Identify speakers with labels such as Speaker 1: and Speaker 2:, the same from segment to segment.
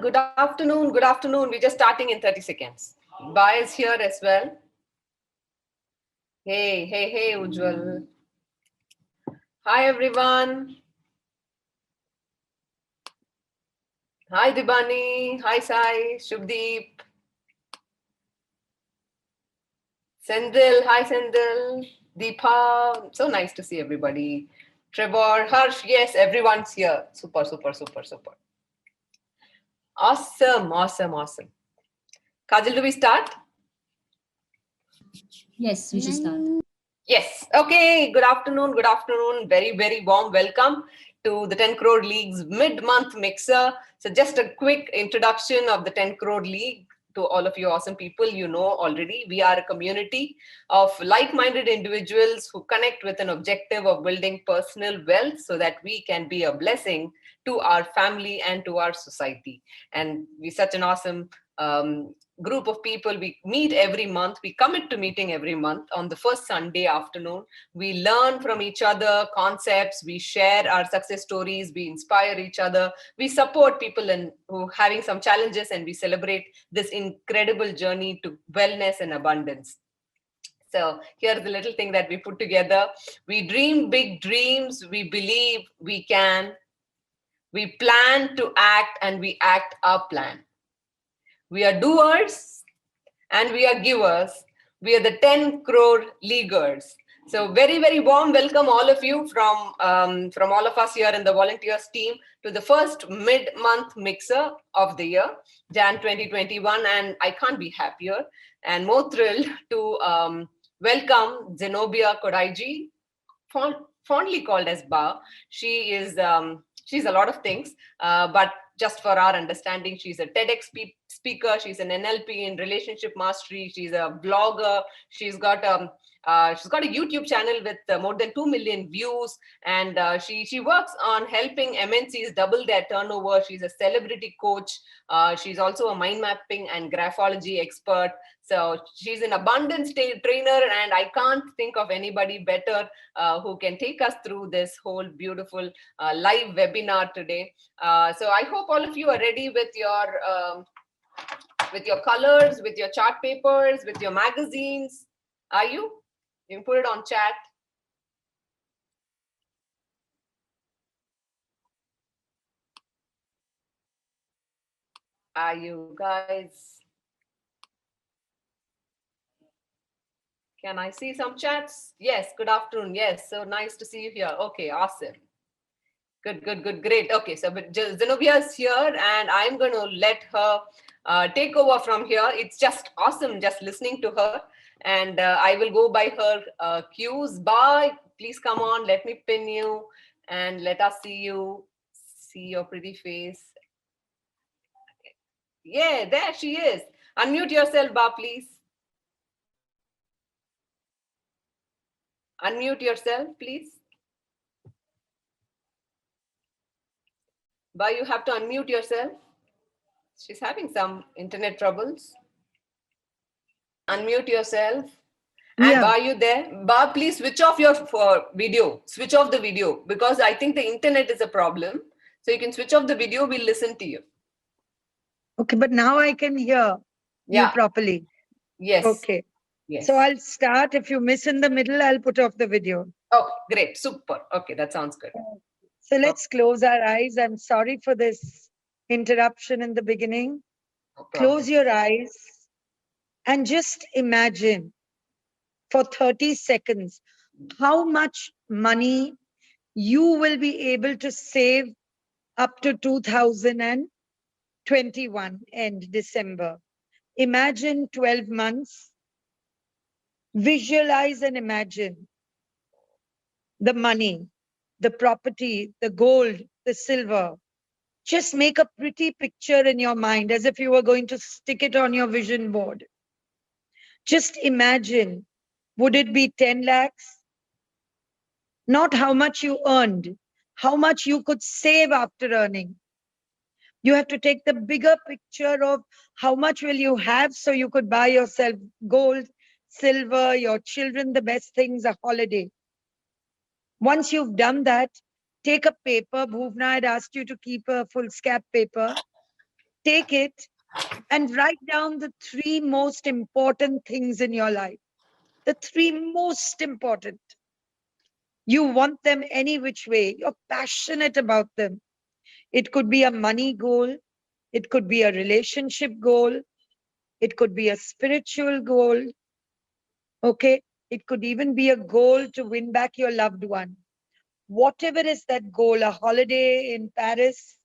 Speaker 1: Good afternoon. Good afternoon. We're just starting in 30 seconds. Ba is here as well. Hey, Ujjwal. Hi, everyone. Hi, Dibani. Hi, Sai. Shubdeep. Sendil. Hi, Sendil. Deepa. So nice to see everybody. Trevor. Harsh. Yes, everyone's here. Super, super, super, super. Awesome, awesome, awesome. Kajal, do we start?
Speaker 2: Yes, we should start.
Speaker 1: Yes. Okay. Good afternoon. Good afternoon. Very, very warm welcome to the 10 Crore League's mid-month mixer. So just a quick introduction of the 10 Crore League to all of you awesome people. You know already, we are a community of like-minded individuals who connect with an objective of building personal wealth so that we can be a blessing to our family and to our society. And we're such an awesome group of people. We meet every month. We commit to meeting every month on the first Sunday afternoon. We learn from each other concepts. We share our success stories. We inspire each other. We support people who having some challenges, and we celebrate this incredible journey to wellness and abundance. So here's the little thing that we put together. We dream big dreams. We believe we can. We plan to act, and we act our plan. We are doers and we are givers. We are the 10 crore leaguers. So very, very warm welcome all of you from all of us here in the volunteers team to the first mid-month mixer of the year, Jan 2021. And I can't be happier and more thrilled to welcome Zenobia Kodaiji, fondly called as Ba. She is she's a lot of things, but just for our understanding, she's a TEDx speaker. She's an NLP in relationship mastery. She's a blogger. She's got a YouTube channel with more than 2 million views, and she works on helping MNCs double their turnover. She's a celebrity coach. She's also a mind mapping and graphology expert. So she's an abundance trainer, and I can't think of anybody better who can take us through this whole beautiful live webinar today. So I hope all of you are ready with your colors, with your chart papers, with your magazines. Are you? You can put it on chat. Are you guys? Can I see some chats? Yes, good afternoon. Yes, so nice to see you here. Okay, awesome. Good, great. Okay, so but Zenobia is here, and I'm going to let her take over from here. It's just awesome just listening to her, and I will go by her cues. Bye. Please come on. Let me pin you, and let us see you. See your pretty face. Yeah, there she is. Unmute yourself, Ba, please. Unmute yourself, please. Ba, you have to unmute yourself. She's having some internet troubles. Unmute yourself. And
Speaker 3: Yeah.
Speaker 1: Ba, are you there? Ba, please switch off your video. Switch off the video because I think the internet is a problem. So you can switch off the video. We'll listen to you.
Speaker 3: Okay, but now I can hear you properly.
Speaker 1: Yes.
Speaker 3: Okay.
Speaker 1: Yes.
Speaker 3: So I'll start. If you miss in the middle, I'll put off the video.
Speaker 1: Oh, great. Super. Okay, that sounds good.
Speaker 3: So let's close our eyes. I'm sorry for this interruption in the beginning.
Speaker 1: No
Speaker 3: Close your eyes and just imagine for 30 seconds how much money you will be able to save up to 2021 end December. Imagine 12 months. Visualize and imagine the money, the property, the gold, the silver. Just make a pretty picture in your mind as if you were going to stick it on your vision board. Just imagine, would it be 10 lakhs? Not how much you earned, how much you could save after earning. You have to take the bigger picture of how much will you have so you could buy yourself gold, silver, your children the best things, a holiday. Once you've done that, take a paper. Bhuvna had asked you to keep a foolscap paper. take it and write down the three most important things in your life. The three most important. You want them any which way. You're passionate about them. It could be a money goal. It could be a relationship goal. It could be a spiritual goal. Okay. It could even be a goal to win back your loved one. Whatever is that goal, a holiday in Paris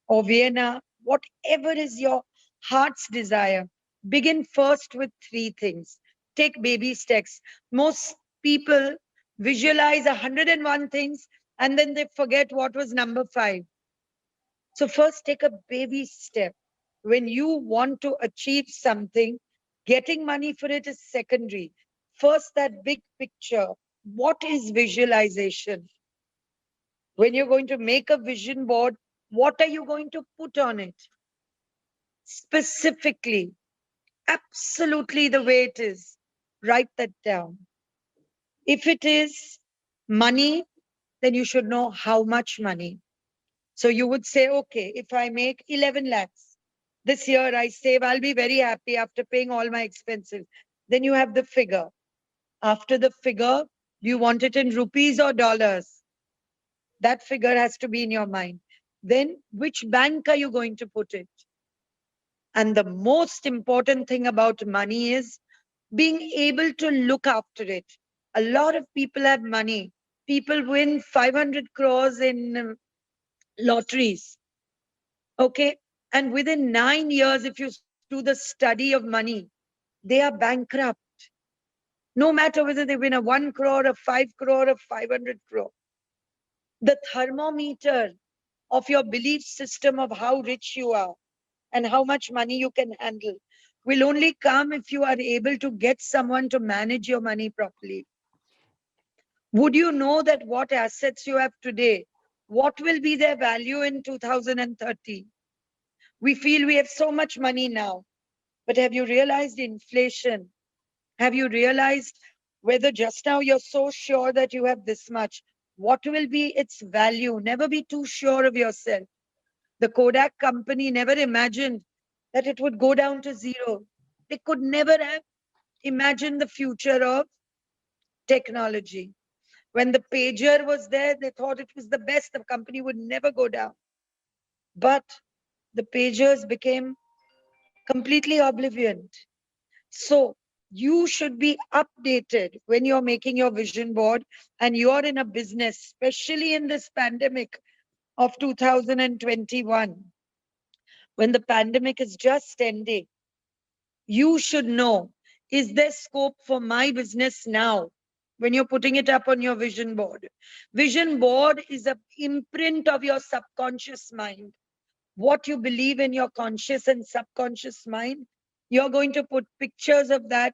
Speaker 3: or Vienna, whatever is your heart's desire, begin first with three things. Take baby steps. Most people visualize 101 things and then they forget what was number five. So, first take a baby step. When you want to achieve something, getting money for it is secondary. First, that big picture. What is visualization? When you're going to make a vision board, what are you going to put on it? Specifically, absolutely the way it is. Write that down. If it is money, then you should know how much money. So you would say, okay, if I make 11 lakhs this year, I save, I'll be very happy after paying all my expenses. Then you have the figure. After the figure, do you want it in rupees or dollars? That figure has to be in your mind. Then which bank are you going to put it? And the most important thing about money is being able to look after it. A lot of people have money. People win 500 crores in lotteries. Okay. And within 9 years, if you do the study of money, they are bankrupt. No matter whether they win a 1 crore, a 5 crore, or 500 crore. The thermometer of your belief system of how rich you are and how much money you can handle will only come if you are able to get someone to manage your money properly. Would you know that what assets you have today, what will be their value in 2030? We feel we have so much money now, but have you realized inflation? Have you realized whether just now you're so sure that you have this much? What will be its value? Never be too sure of yourself. The Kodak company never imagined that it would go down to zero. They could never have imagined the future of technology. When the pager was there, they thought it was the best. The company would never go down. But the pagers became completely oblivion. So you should be updated when you're making your vision board and you're in a business, especially in this pandemic of 2021, when the pandemic is just ending. You should know, is there scope for my business now? When you're putting it up on your vision board. Vision board is an imprint of your subconscious mind. What you believe in your conscious and subconscious mind, you're going to put pictures of that,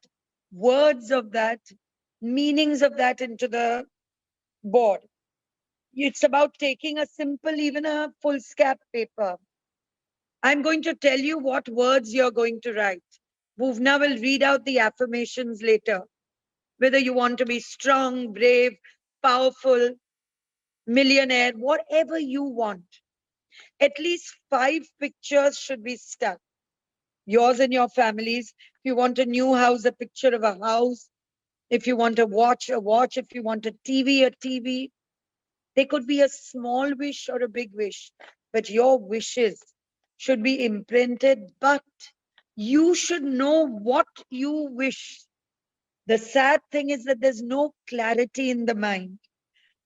Speaker 3: words of that, meanings of that into the board. It's about taking a simple, even a foolscap paper. I'm going to tell you what words you're going to write. Bhuvna will read out the affirmations later. Whether you want to be strong, brave, powerful, millionaire, whatever you want. At least 5 pictures should be stuck. Yours and your family's. If you want a new house, a picture of a house. If you want a watch, a watch. If you want a TV. They could be a small wish or a big wish. But your wishes should be imprinted. But you should know what you wish. The sad thing is that there's no clarity in the mind.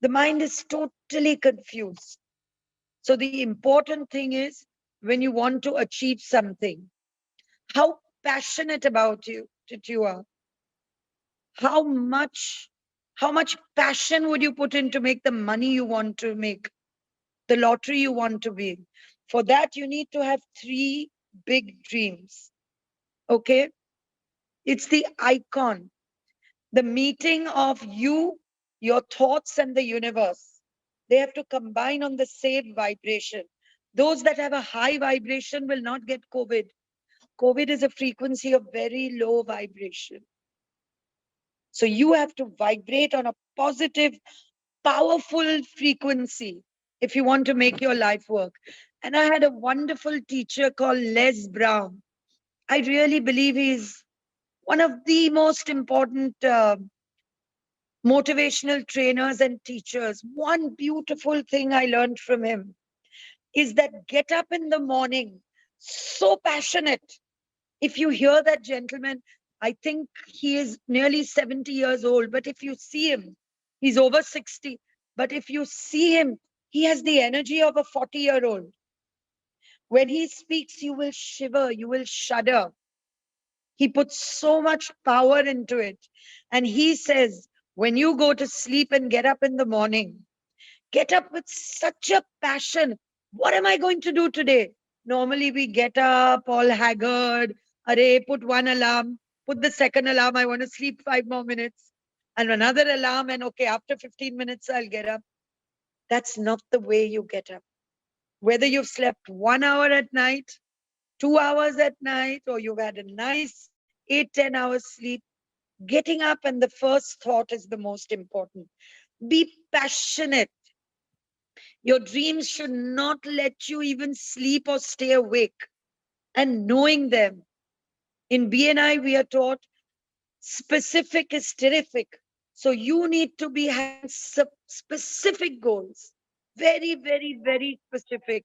Speaker 3: The mind is totally confused. So the important thing is when you want to achieve something, how passionate about it you are. How much, how much passion would you put in to make the money you want to make, the lottery you want to be? For that, you need to have 3 big dreams. Okay? It's the icon, the meeting of you, your thoughts, and the universe. They have to combine on the same vibration. Those that have a high vibration will not get COVID. COVID is a frequency of very low vibration. So you have to vibrate on a positive, powerful frequency if you want to make your life work. And I had a wonderful teacher called Les Brown. I really believe he's one of the most important motivational trainers and teachers. One beautiful thing I learned from him is that get up in the morning, so passionate. If you hear that gentleman, I think he is nearly 70 years old, but if you see him, he's over 60. But if you see him, he has the energy of a 40-year-old. When he speaks, you will shiver, you will shudder. He puts so much power into it. And he says, when you go to sleep and get up in the morning, get up with such a passion. What am I going to do today? Normally we get up all haggard. Array, put one alarm, put the second alarm. I want to sleep 5 more minutes. And another alarm. And okay, after 15 minutes, I'll get up. That's not the way you get up. Whether you've slept 1 hour at night, 2 hours at night, or you've had a nice 8, 10 hours sleep, getting up and the first thought is the most important. Be passionate. Your dreams should not let you even sleep or stay awake. And knowing them. In BNI, we are taught specific is terrific. So you need to be having specific goals. Very, very, very specific.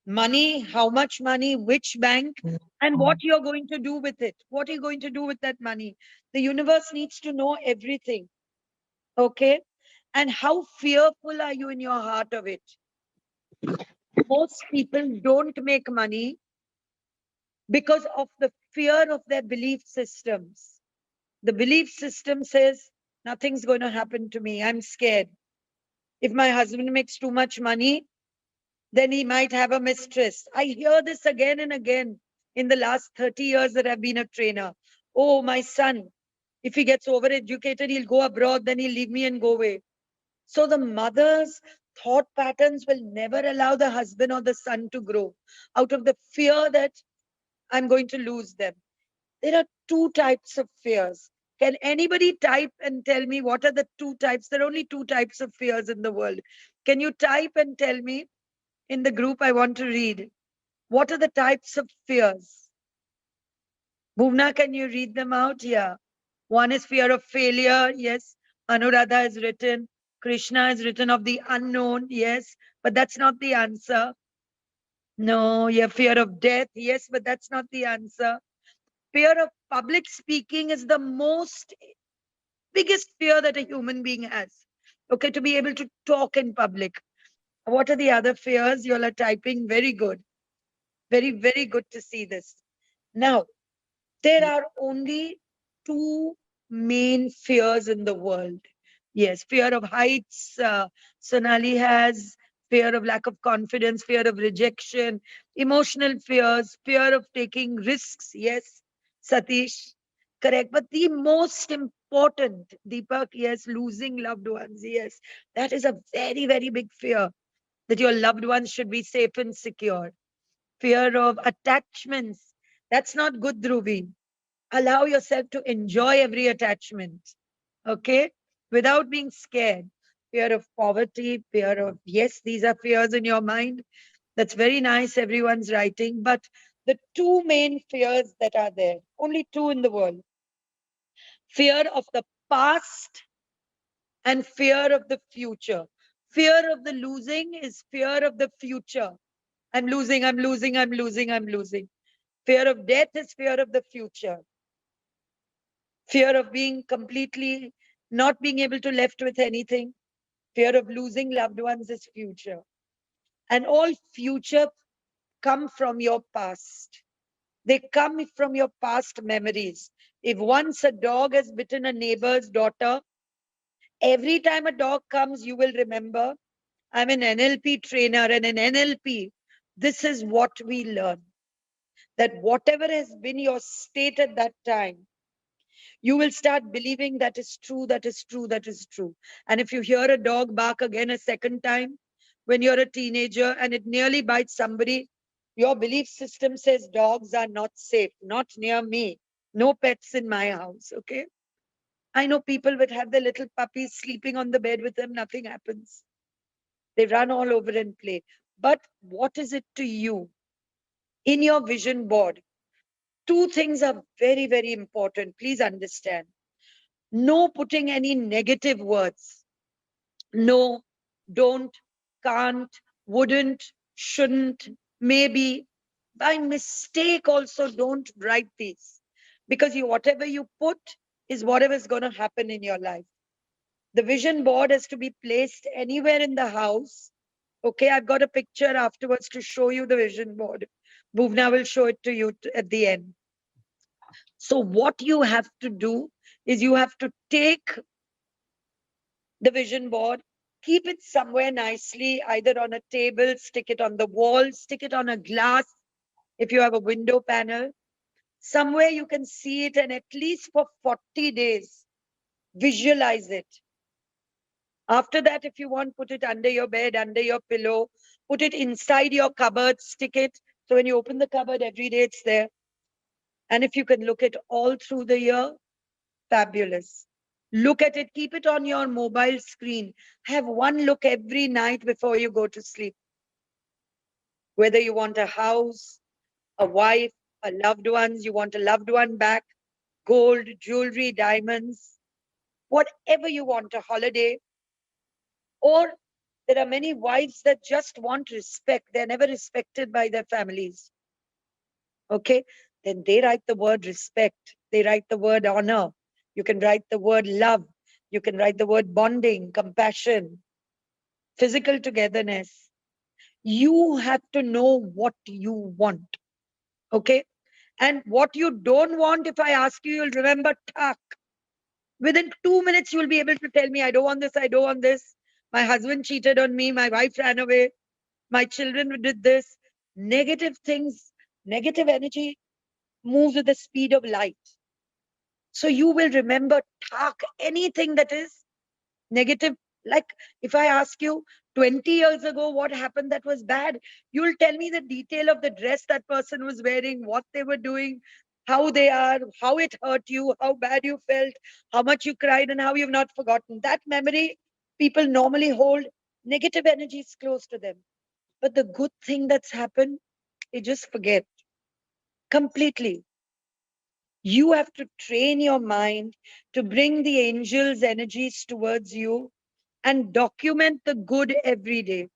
Speaker 3: Money, how much money, which bank, and what you're going to do with it. What are you going to do with that money? The universe needs to know everything. Okay? And how fearful are you in your heart of it? Most people don't make money because of the fear of their belief systems. The belief system says, nothing's going to happen to me. I'm scared. If my husband makes too much money, then he might have a mistress. I hear this again and again in the last 30 years that I've been a trainer. Oh, my son, if he gets overeducated, he'll go abroad, then he'll leave me and go away. So the mother's thought patterns will never allow the husband or the son to grow out of the fear that I'm going to lose them. There are two types of fears. Can anybody type and tell me what are the two types? There are only two types of fears in the world. Can you type and tell me in the group? I want to read. What are the types of fears? Bhuvna, can you read them out? Yeah. One is fear of failure. Yes. Anuradha has written. Krishna has written of the unknown. Yes. But that's not the answer. No, yeah, fear of death. Yes, but that's not the answer. Fear of public speaking is the most biggest fear that a human being has. Okay, to be able to talk in public. What are the other fears? You all are typing. Very good. Very, very good to see this. Now, there are only two main fears in the world. Yes, fear of heights, Sonali has, fear of lack of confidence, fear of rejection, emotional fears, fear of taking risks. Yes, Satish, correct. But the most important, Deepak, yes, losing loved ones. Yes, that is a very, very big fear, that your loved ones should be safe and secure. Fear of attachments. That's not good, Dhruvi. Allow yourself to enjoy every attachment, okay, without being scared. Fear of poverty, fear of, yes, these are fears in your mind. That's very nice, everyone's writing. But the two main fears that are there, only two in the world: fear of the past and fear of the future. Fear of the losing is fear of the future. I'm losing, I'm losing, I'm losing, I'm losing. Fear of death is fear of the future. Fear of being completely not being able to left with anything. Fear of losing loved ones is future. And all future come from your past. They come from your past memories. If once a dog has bitten a neighbor's daughter, every time a dog comes, you will remember. I'm an NLP trainer, and in NLP, this is what we learn. That whatever has been your state at that time, you will start believing that is true, that is true, that is true. And if you hear a dog bark again a second time, when you're a teenager and it nearly bites somebody, your belief system says dogs are not safe, not near me, no pets in my house, okay? I know people would have their little puppies sleeping on the bed with them, nothing happens. They run all over and play. but what is it to you? In your vision board, two things are very, very important. Please understand. No putting any negative words. No, don't, can't, wouldn't, shouldn't, maybe. By mistake also don't write these, because whatever you put is whatever is going to happen in your life. The vision board has to be placed anywhere in the house. Okay, I've got a picture afterwards to show you the vision board. Bhuvna will show it to you at the end. So what you have to do is you have to take the vision board, keep it somewhere nicely, either on a table, stick it on the wall, stick it on a glass if you have a window panel. Somewhere you can see it, and at least for 40 days, visualize it. After that, if you want, put it under your bed, under your pillow, put it inside your cupboard, stick it. So when you open the cupboard every day, it's there. And if you can look at all through the year, fabulous. Look at it, keep it on your mobile screen. Have one look every night before you go to sleep. Whether you want a house, a wife, a loved ones, you want a loved one back, gold, jewelry, diamonds, whatever you want, a holiday. Or there are many wives that just want respect. They're never respected by their families. Okay? Then they write the word respect. They write the word honor. You can write the word love. You can write the word bonding, compassion, physical togetherness. You have to know what you want. Okay? And what you don't want, if I ask you, you'll remember tak. Within 2 minutes, you'll be able to tell me, I don't want this, I don't want this. My husband cheated on me, my wife ran away, my children did this. Negative things, negative energy moves with the speed of light. So you will remember tak, anything that is negative. Like if I ask you 20 years ago what happened that was bad, you'll tell me the detail of the dress that person was wearing, what they were doing, how they are, how it hurt you, how bad you felt, how much you cried, and how you've not forgotten. That memory people normally hold. Negative energy is close to them. But the good thing that's happened, they just forget completely. You have to train your mind to bring the angels' energies towards you and document the good every day.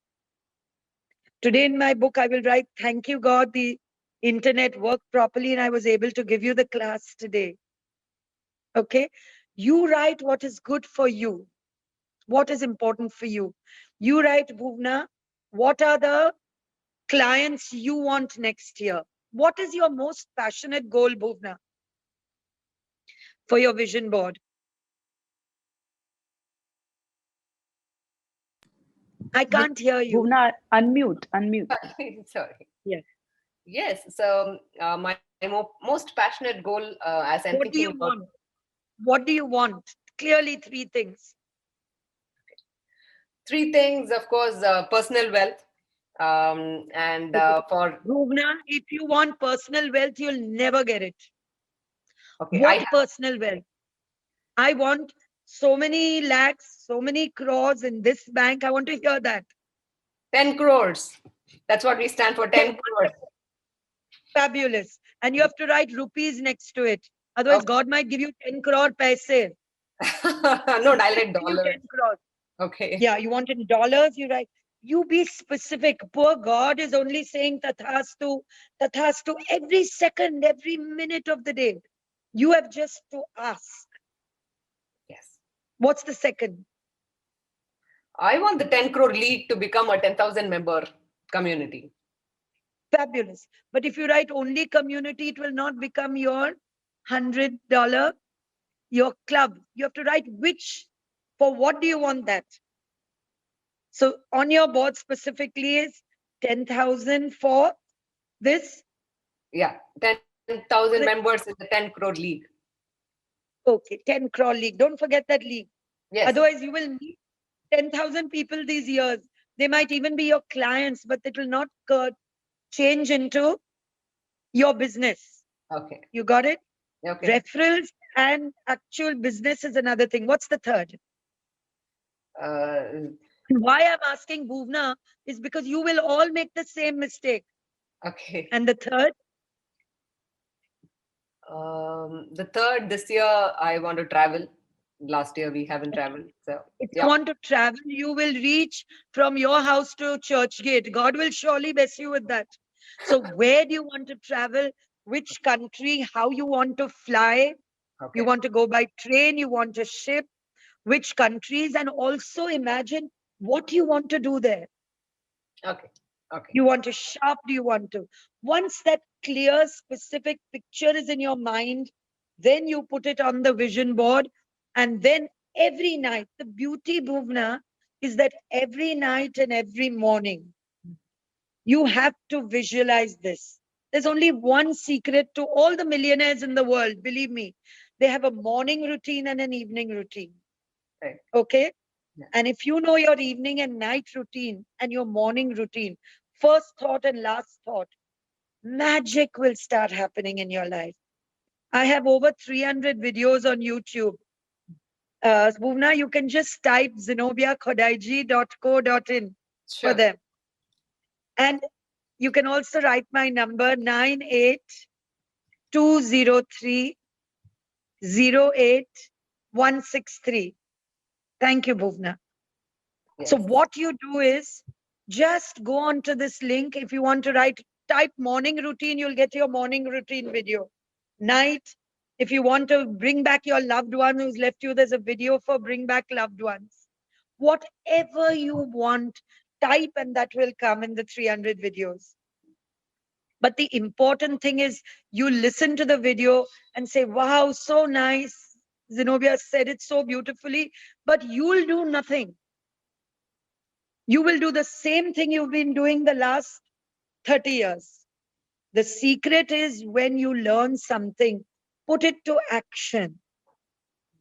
Speaker 3: Today in my book, I will write, thank you, God, the internet worked properly and I was able to give you the class today. Okay? You write what is good for you, what is important for you. You write, Bhuvna, what are the clients you want next year? What is your most passionate goal, Bhuvna, for your vision board? I can't hear you.
Speaker 2: Bhuvna, unmute.
Speaker 1: Sorry.
Speaker 3: Yes.
Speaker 1: Yes. So my most passionate goal, as I'm
Speaker 3: What
Speaker 1: thinking
Speaker 3: do you
Speaker 1: about,
Speaker 3: want? What do you want? Clearly, three things.
Speaker 1: three things. Of course, personal wealth, and
Speaker 3: Okay.
Speaker 1: for
Speaker 3: Bhuvna, if you want personal wealth, you'll never get it.
Speaker 1: okay, I
Speaker 3: What
Speaker 1: have
Speaker 3: personal wealth? I want so many lakhs, so many crores in this bank. I want to hear that.
Speaker 1: 10 crores. That's what we stand for. 10 crores.
Speaker 3: Fabulous. And you have to write rupees next to it. Otherwise,
Speaker 1: Okay.
Speaker 3: God might give you 10 crore paise.
Speaker 1: No, I'll write
Speaker 3: Give you
Speaker 1: dollars.
Speaker 3: 10 crores.
Speaker 1: Okay.
Speaker 3: Yeah, you want in dollars, you write. You be specific. Poor God is only saying tathastu every second, every minute of the day. You have just to ask.
Speaker 1: Yes.
Speaker 3: What's the second?
Speaker 1: I want the 10 crore league to become a 10,000 member community.
Speaker 3: Fabulous. But if you write only community, it will not become your $100, your club. You have to write which, for what do you want that? So on your board specifically is 10,000 for this.
Speaker 1: Yeah. 10,000 members in the 10 crore league.
Speaker 3: Okay, 10 crore league. Don't forget that league.
Speaker 1: Yes.
Speaker 3: Otherwise, you will meet 10,000 people these years. They might even be your clients, but it will not change into your business.
Speaker 1: Okay.
Speaker 3: You got it?
Speaker 1: Okay.
Speaker 3: Referrals and actual business is another thing. What's the third?
Speaker 1: Uh,
Speaker 3: Why I'm asking Bhuvna is because you will all make the same mistake.
Speaker 1: Okay.
Speaker 3: And the third?
Speaker 1: The third, this year, I want to travel. Last year, we haven't traveled. So,
Speaker 3: If you
Speaker 1: yeah.
Speaker 3: want to travel, you will reach from your house to church gate. God will surely bless you with that. So where do you want to travel? Which country? How you want to fly? You
Speaker 1: Okay.
Speaker 3: want to go by train? You want to ship? Which countries? And also imagine what you want to do there.
Speaker 1: Okay. Okay.
Speaker 3: You want to shop? Do you want to? Once that clear, specific picture is in your mind, then you put it on the vision board. And then every night, the beauty, Bhuvna, is that every night and every morning, you have to visualize this. There's only one secret to all the millionaires in the world, believe me. They have a morning routine and an evening routine.
Speaker 1: Right.
Speaker 3: Okay?
Speaker 1: Yeah.
Speaker 3: And if you know your evening and night routine and your morning routine, first thought and last thought, magic will start happening in your life. I have over 300 videos on YouTube. Bhuvna, you can just type zenobiakhodaiji.co.in for
Speaker 1: Sure.
Speaker 3: them. And you can also write my number 98203 Thank you, Bhuvna. So
Speaker 1: Yes.
Speaker 3: what you do is just go onto this link. If you want to type morning routine, you'll get your morning routine video. Night, if you want to bring back your loved one who's left you, there's a video for bring back loved ones. Whatever you want, type and that will come in the 300 videos. But the important thing is you listen to the video and say, wow, so nice. Zenobia said it so beautifully, but you'll do nothing. You will do the same thing you've been doing the last 30 years. The secret is when you learn something, put it to action.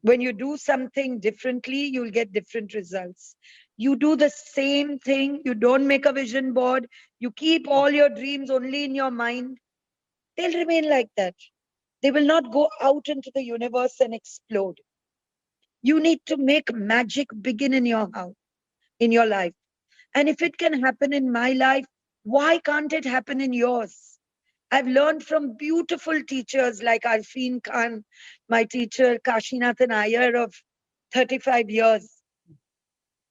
Speaker 3: When you do something differently, you'll get different results. You do the same thing, you don't make a vision board, you keep all your dreams only in your mind, they'll remain like that. They will not go out into the universe and explode. You need to make magic begin in your house, in your life. And if it can happen in my life, why can't it happen in yours? I've learned from beautiful teachers like Arfeen Khan, my teacher, Kashinathan Iyer of 35 years.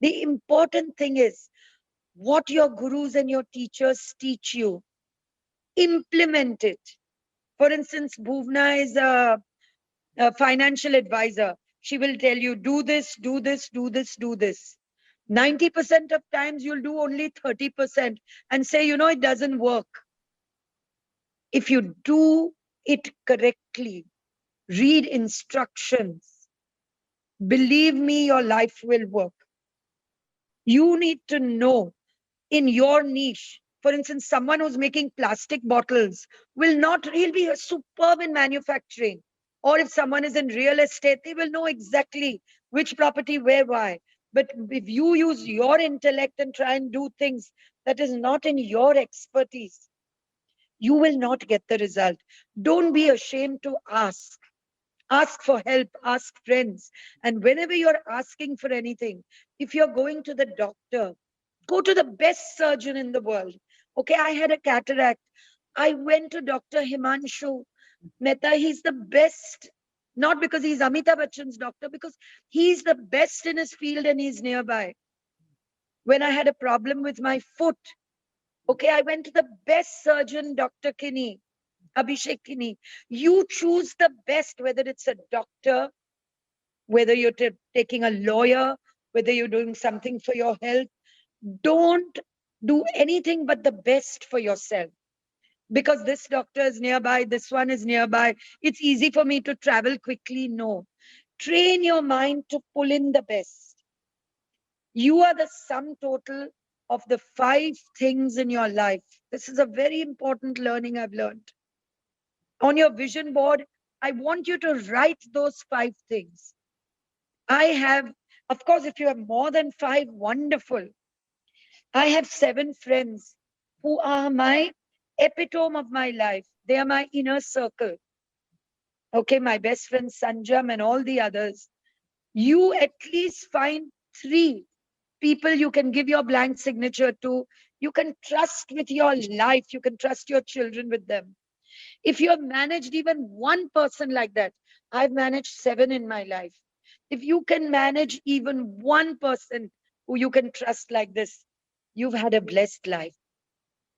Speaker 3: The important thing is what your gurus and your teachers teach you, implement it. For instance, Bhuvna is a financial advisor. She will tell you, do this, do this, do this, do this. 90% of times you'll do only 30% and say, it doesn't work. If you do it correctly, read instructions, believe me, your life will work. You need to know in your niche. For instance, someone who's making plastic bottles he'll be superb in manufacturing. Or if someone is in real estate, they will know exactly which property, where, why. But if you use your intellect and try and do things that is not in your expertise, you will not get the result. Don't be ashamed to ask. Ask for help, ask friends. And whenever you're asking for anything, if you're going to the doctor, go to the best surgeon in the world. Okay, I had a cataract. I went to Dr. Himanshu Mehta. He's the best, not because he's Amitabh Bachchan's doctor, because he's the best in his field and he's nearby. When I had a problem with my foot, okay, I went to the best surgeon, Dr. Kinney, Abhishek Kinney. You choose the best, whether it's a doctor, whether you're taking a lawyer, whether you're doing something for your health. Don't do anything but the best for yourself. Because this doctor is nearby, this one is nearby. It's easy for me to travel quickly. No. Train your mind to pull in the best. You are the sum total of the 5 things in your life. This is a very important learning I've learned. On your vision board, I want you to write those 5 things. I have, of course, if you have more than 5, wonderful. I have 7 friends who are my epitome of my life. They are my inner circle. Okay, my best friend Sanjam and all the others. You at least find 3 people you can give your blank signature to. You can trust with your life. You can trust your children with them. If you have managed even one person like that, I've managed 7 in my life. If you can manage even one person who you can trust like this, you've had a blessed life.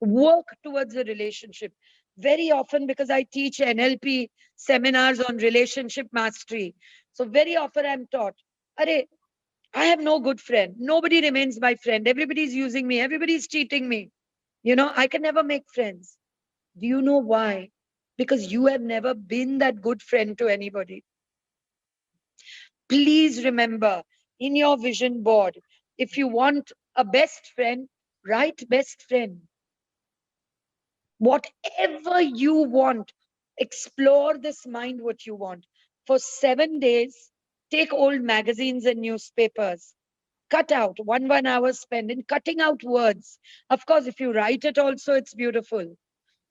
Speaker 3: Work towards a relationship. Very often, because I teach NLP seminars on relationship mastery, so very often I'm taught, Arey, I have no good friend. Nobody remains my friend. Everybody's using me. Everybody's cheating me. I can never make friends. Do you know why? Because you have never been that good friend to anybody. Please remember, in your vision board, if you want a best friend, write best friend. Whatever you want, explore this mind what you want. For 7 days, take old magazines and newspapers. Cut out one hour spent in cutting out words. Of course, if you write it also, it's beautiful.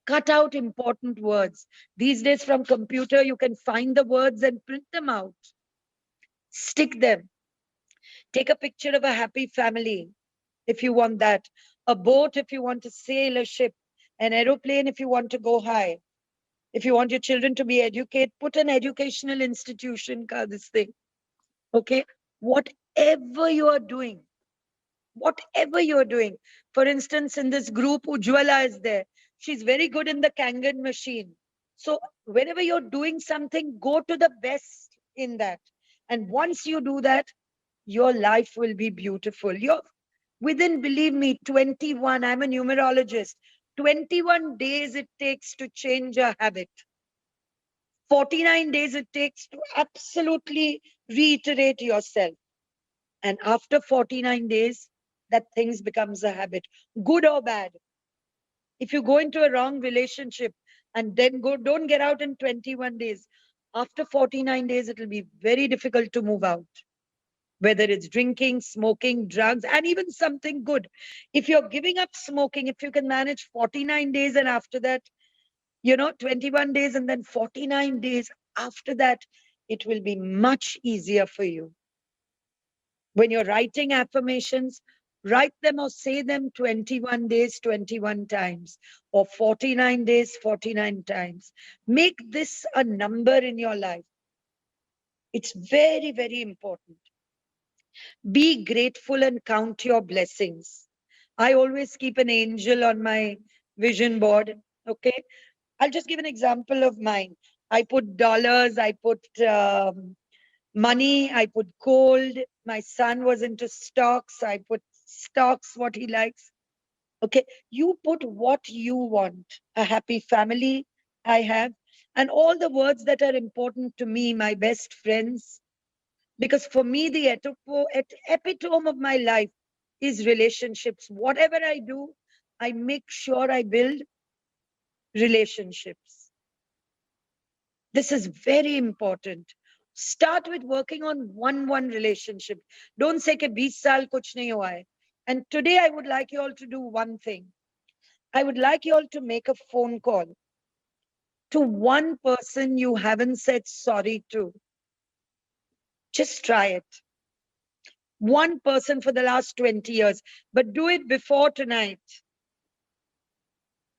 Speaker 3: Cut out important words. These days from computer, you can find the words and print them out. Stick them. Take a picture of a happy family if you want that. A boat if you want to sail a ship. An aeroplane if you want to go high. If you want your children to be educated, put an educational institution, this thing. Okay? Whatever you are doing, whatever you're doing. For instance, in this group, Ujwala is there. She's very good in the Kangen machine. So whenever you're doing something, go to the best in that. And once you do that, your life will be beautiful. You're within, believe me, 21, I'm a numerologist. 21 days it takes to change a habit. 49 days it takes to absolutely reiterate yourself. And after 49 days, that things becomes a habit, good or bad. If you go into a wrong relationship and then don't get out in 21 days, after 49 days, it will be very difficult to move out. Whether it's drinking, smoking, drugs, and even something good. If you're giving up smoking, if you can manage 49 days and after that, 21 days and then 49 days after that, it will be much easier for you. When you're writing affirmations, write them or say them 21 days, 21 times, or 49 days, 49 times. Make this a number in your life. It's very, very important. Be grateful and count your blessings. I always keep an angel on my vision board. Okay. I'll just give an example of mine. I put dollars, I put money, I put gold. My son was into stocks. I put stocks, what he likes. Okay. You put what you want. A happy family I have. And all the words that are important to me, my best friends. Because for me, the epitome of my life is relationships. Whatever I do, I make sure I build relationships. This is very important. Start with working on one relationship. Don't say कि 20 साल कुछ नहीं हुआ है. And today I would like you all to do one thing. I would like you all to make a phone call to one person you haven't said sorry to. Just try it. One person for the last 20 years, but do it before tonight.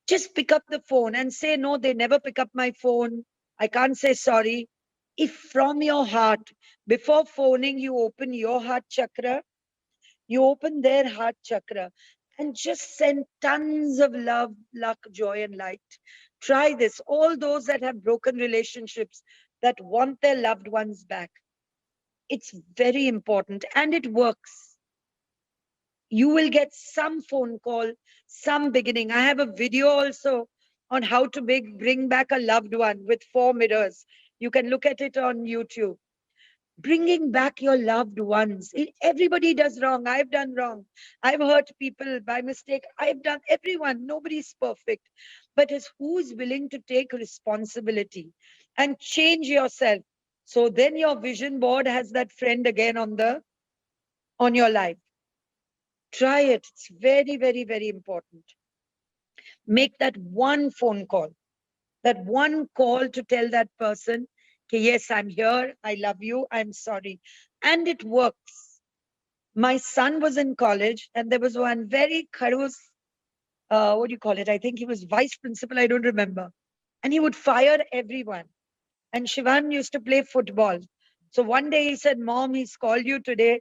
Speaker 3: Just pick up the phone and say, no, they never pick up my phone. I can't say sorry. If from your heart, before phoning, you open your heart chakra, you open their heart chakra and just send tons of love, luck, joy, and light. Try this. All those that have broken relationships, that want their loved ones back. It's very important and it works. You will get some phone call, some beginning. I have a video also on how to bring back a loved one with 4 mirrors. You can look at it on YouTube. Bringing back your loved ones. Everybody does wrong. I've done wrong. I've hurt people by mistake. I've done everyone. Nobody's perfect. But it's who's willing to take responsibility and change yourself. So then your vision board has that friend again on your life. Try it. It's very, very, very important. Make that one phone call. That one call to tell that person, okay, yes, I'm here. I love you. I'm sorry. And it works. My son was in college, and there was one very kharus, what do you call it? I think he was vice principal, I don't remember. And he would fire everyone. And Shivan used to play football. So one day he said, Mom, he's called you today,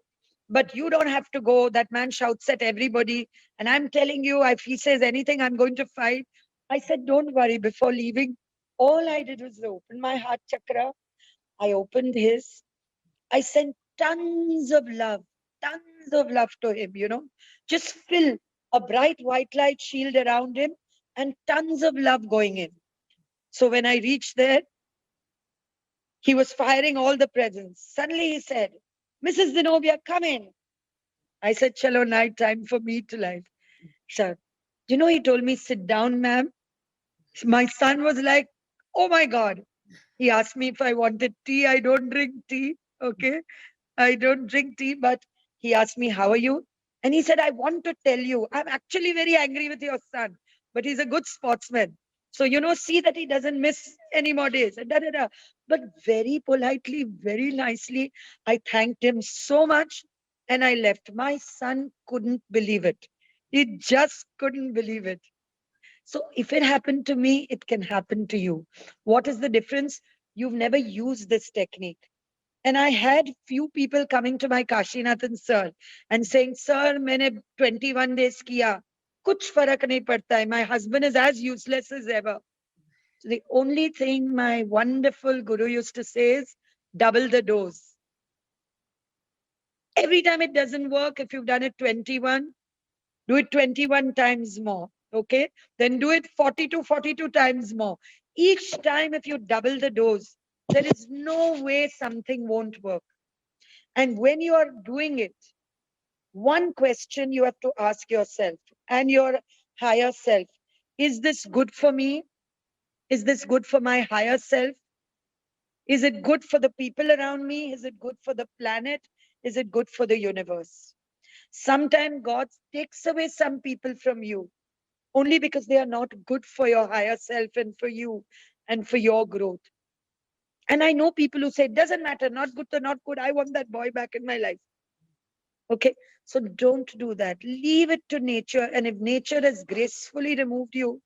Speaker 3: but you don't have to go. That man shouts at everybody. And I'm telling you, if he says anything, I'm going to fight. I said, don't worry. Before leaving, all I did was open my heart chakra. I opened his. I sent tons of love to him, just fill a bright white light shield around him and tons of love going in. So when I reached there, he was firing all the presents. Suddenly he said, Mrs. Zenobia, come in. I said, Chalo, night time for me to life. So, he told me, sit down, ma'am. My son was like, oh my God. He asked me if I wanted tea. I don't drink tea. Okay. I don't drink tea, but he asked me, how are you? And he said, I want to tell you, I'm actually very angry with your son, but he's a good sportsman. So, see that he doesn't miss any more days. Da, da, da. But very politely, very nicely, I thanked him so much and I left. My son couldn't believe it. He just couldn't believe it. So if it happened to me, it can happen to you. What is the difference? You've never used this technique. And I had few people coming to my Kashinathan sir and saying, Sir, मैंने 21 days किया, कुछ फर्क नहीं पड़ता है. My husband is as useless as ever. So the only thing my wonderful guru used to say is, double the dose. Every time it doesn't work, if you've done it 21, do it 21 times more. Okay? Then do it 42 times more. Each time, if you double the dose, there is no way something won't work. And when you are doing it, one question you have to ask yourself and your higher self, is this good for me? Is this good for my higher self? Is it good for the people around me? Is it good for the planet? Is it good for the universe? Sometimes God takes away some people from you only because they are not good for your higher self and for you and for your growth. And I know people who say, it doesn't matter, not good to not good. I want that boy back in my life. Okay, so don't do that. Leave it to nature. And if nature has gracefully removed you,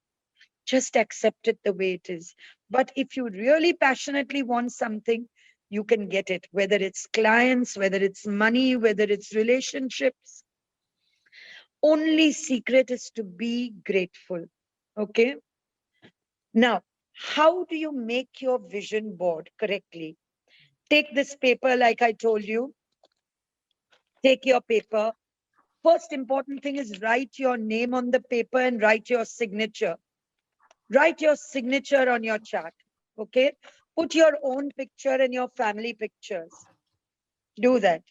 Speaker 3: just accept it the way it is. But if you really passionately want something, you can get it, whether it's clients, whether it's money, whether it's relationships. Only secret is to be grateful. Okay. Now, how do you make your vision board correctly? Take this paper, like I told you. Take your paper. First important thing is write your name on the paper and write your signature. Write your signature on your chart. Okay. Put your own picture and your family pictures. Do that.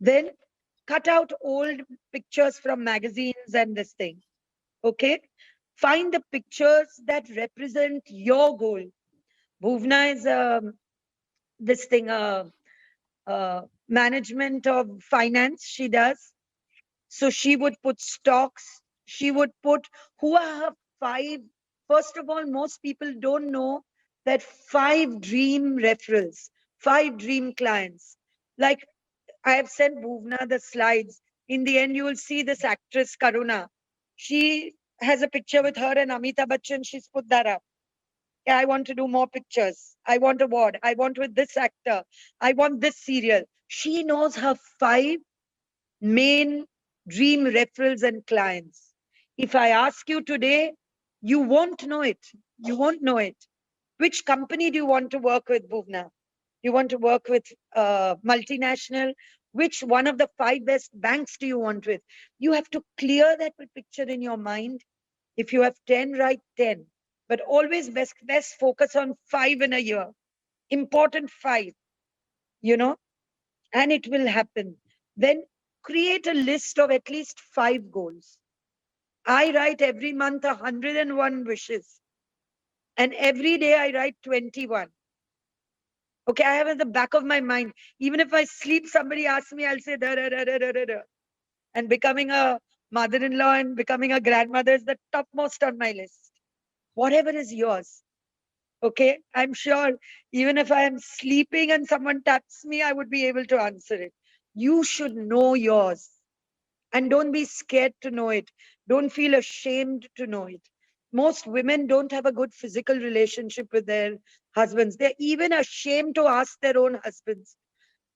Speaker 3: Then cut out old pictures from magazines and this thing. Okay. Find the pictures that represent your goal. Bhuvna is this thing, management of finance, she does. So she would put stocks. She would put who are her five. First of all, most people don't know that 5 dream referrals, 5 dream clients. Like I have sent Bhuvna the slides. In the end, you will see this actress Karuna. She has a picture with her and Amitabh Bachchan. She's put that up. Yeah, I want to do more pictures. I want award. I want with this actor. I want this serial. She knows her 5 main dream referrals and clients. If I ask you today, you won't know it. You won't know it. Which company do you want to work with, Bhuvna? You want to work with multinational? Which one of the 5 best banks do you want with? You have to clear that picture in your mind. If you have 10, write 10. But always best focus on 5 in a year. Important 5, and it will happen. Then create a list of at least 5 goals. I write every month 101 wishes. And every day I write 21. Okay, I have in the back of my mind. Even if I sleep, somebody asks me, I'll say da da da da da da da. And becoming a mother-in-law and becoming a grandmother is the topmost on my list. Whatever is yours. Okay, I'm sure even if I am sleeping and someone taps me, I would be able to answer it. You should know yours. And don't be scared to know it. Don't feel ashamed to know it. Most women don't have a good physical relationship with their husbands. They're even ashamed to ask their own husbands.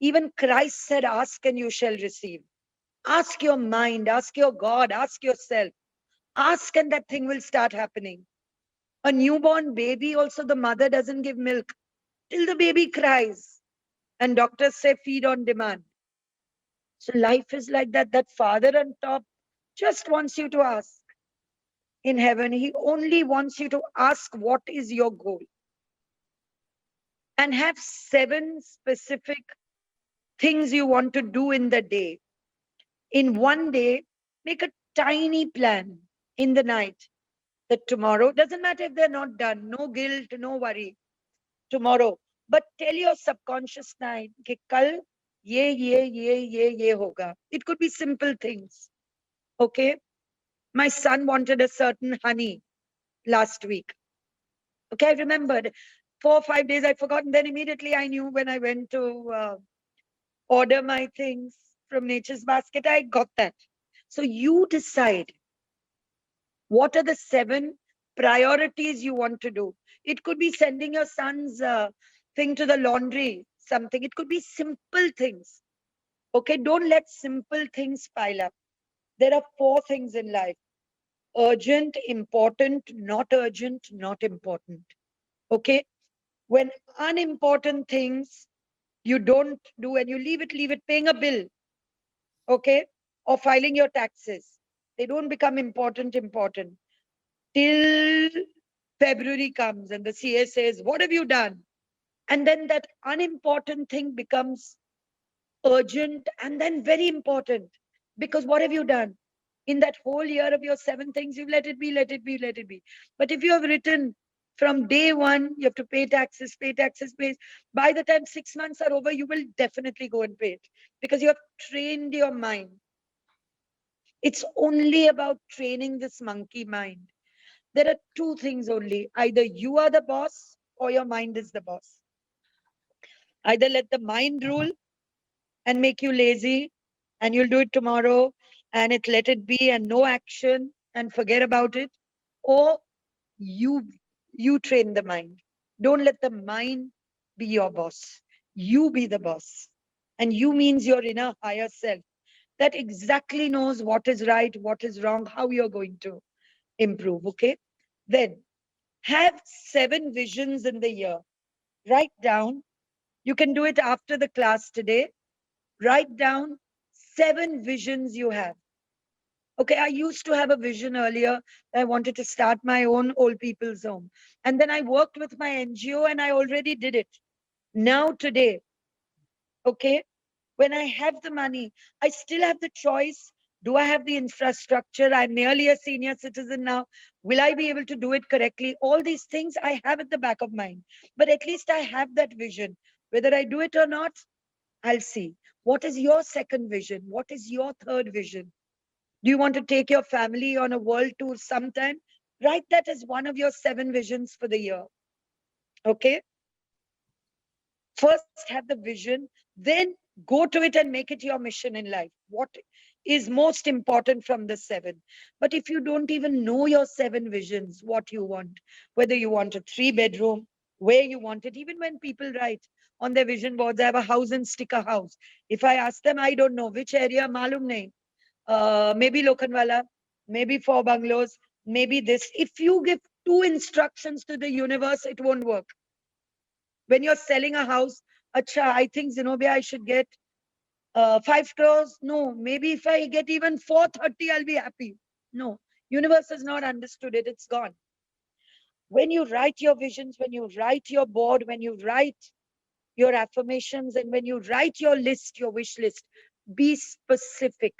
Speaker 3: Even Christ said, ask and you shall receive. Ask your mind, ask your God, ask yourself. Ask and that thing will start happening. A newborn baby, also the mother doesn't give milk till the baby cries. And doctors say feed on demand. So life is like that. That Father on top just wants you to ask. In heaven, he only wants you to ask what is your goal. And have 7 specific things you want to do in the day. In one day, make a tiny plan in the night that tomorrow, doesn't matter if they're not done, no guilt, no worry, tomorrow. But tell your subconscious mind, कि कल ye hoga. It could be simple things. Okay. My son wanted a certain honey last week. Okay, I remembered 4 or 5 days I'd forgotten. Then immediately I knew when I went to order my things from Nature's Basket, I got that. So you decide what are the 7 priorities you want to do. It could be sending your son's thing to the laundry, something. It could be simple things. Okay, don't let simple things pile up. There are 4 things in life: urgent, important, not urgent, not important. Okay, when unimportant things you don't do and you leave it, paying a bill, okay, or filing your taxes, they don't become important till February comes and the CA says, what have you done? And then that unimportant thing becomes urgent and then very important, because what have you done? In that whole year of your 7 things, you've let it be, let it be, let it be. But if you have written from day one, you have to pay taxes, pay. By the time 6 months are over, you will definitely go and pay it, because you have trained your mind. It's only about training this monkey mind. There are 2 things only. Either you are the boss or your mind is the boss. Either let the mind rule and make you lazy and you'll do it tomorrow and let it be and no action and forget about it, or you train the mind. Don't let the mind be your boss. You be the boss. And you means your inner higher self that exactly knows what is right, what is wrong, how you're going to improve. Okay, then have 7 visions in the year. Write down. You can do it after the class today. Write down 7 visions you have. Okay, I used to have a vision earlier. I wanted to start my own old people's home. And then I worked with my NGO and I already did it. Now today, okay, when I have the money, I still have the choice. Do I have the infrastructure? I'm nearly a senior citizen now. Will I be able to do it correctly? All these things I have at the back of mind. But at least I have that vision. Whether I do it or not, I'll see. What is your second vision? What is your third vision? Do you want to take your family on a world tour sometime? Write that as one of your 7 visions for the year. Okay? First have the vision, then go to it and make it your mission in life. What is most important from the 7? But if you don't even know your 7 visions, what you want, whether you want a 3-bedroom, where you want it, even when people write on their vision boards, I have a house and stick a house. If I ask them, I don't know which area, malum nahi. Maybe Lokhandwala, maybe 4 bungalows, maybe this. If you give 2 instructions to the universe, it won't work. When you're selling a house, acha, I think Zenobia, I should get 5 crores. No, maybe if I get even 430, I'll be happy. No, universe has not understood it. It's gone. When you write your visions, when you write your board, when you write your affirmations, and when you write your list, your wish list, be specific.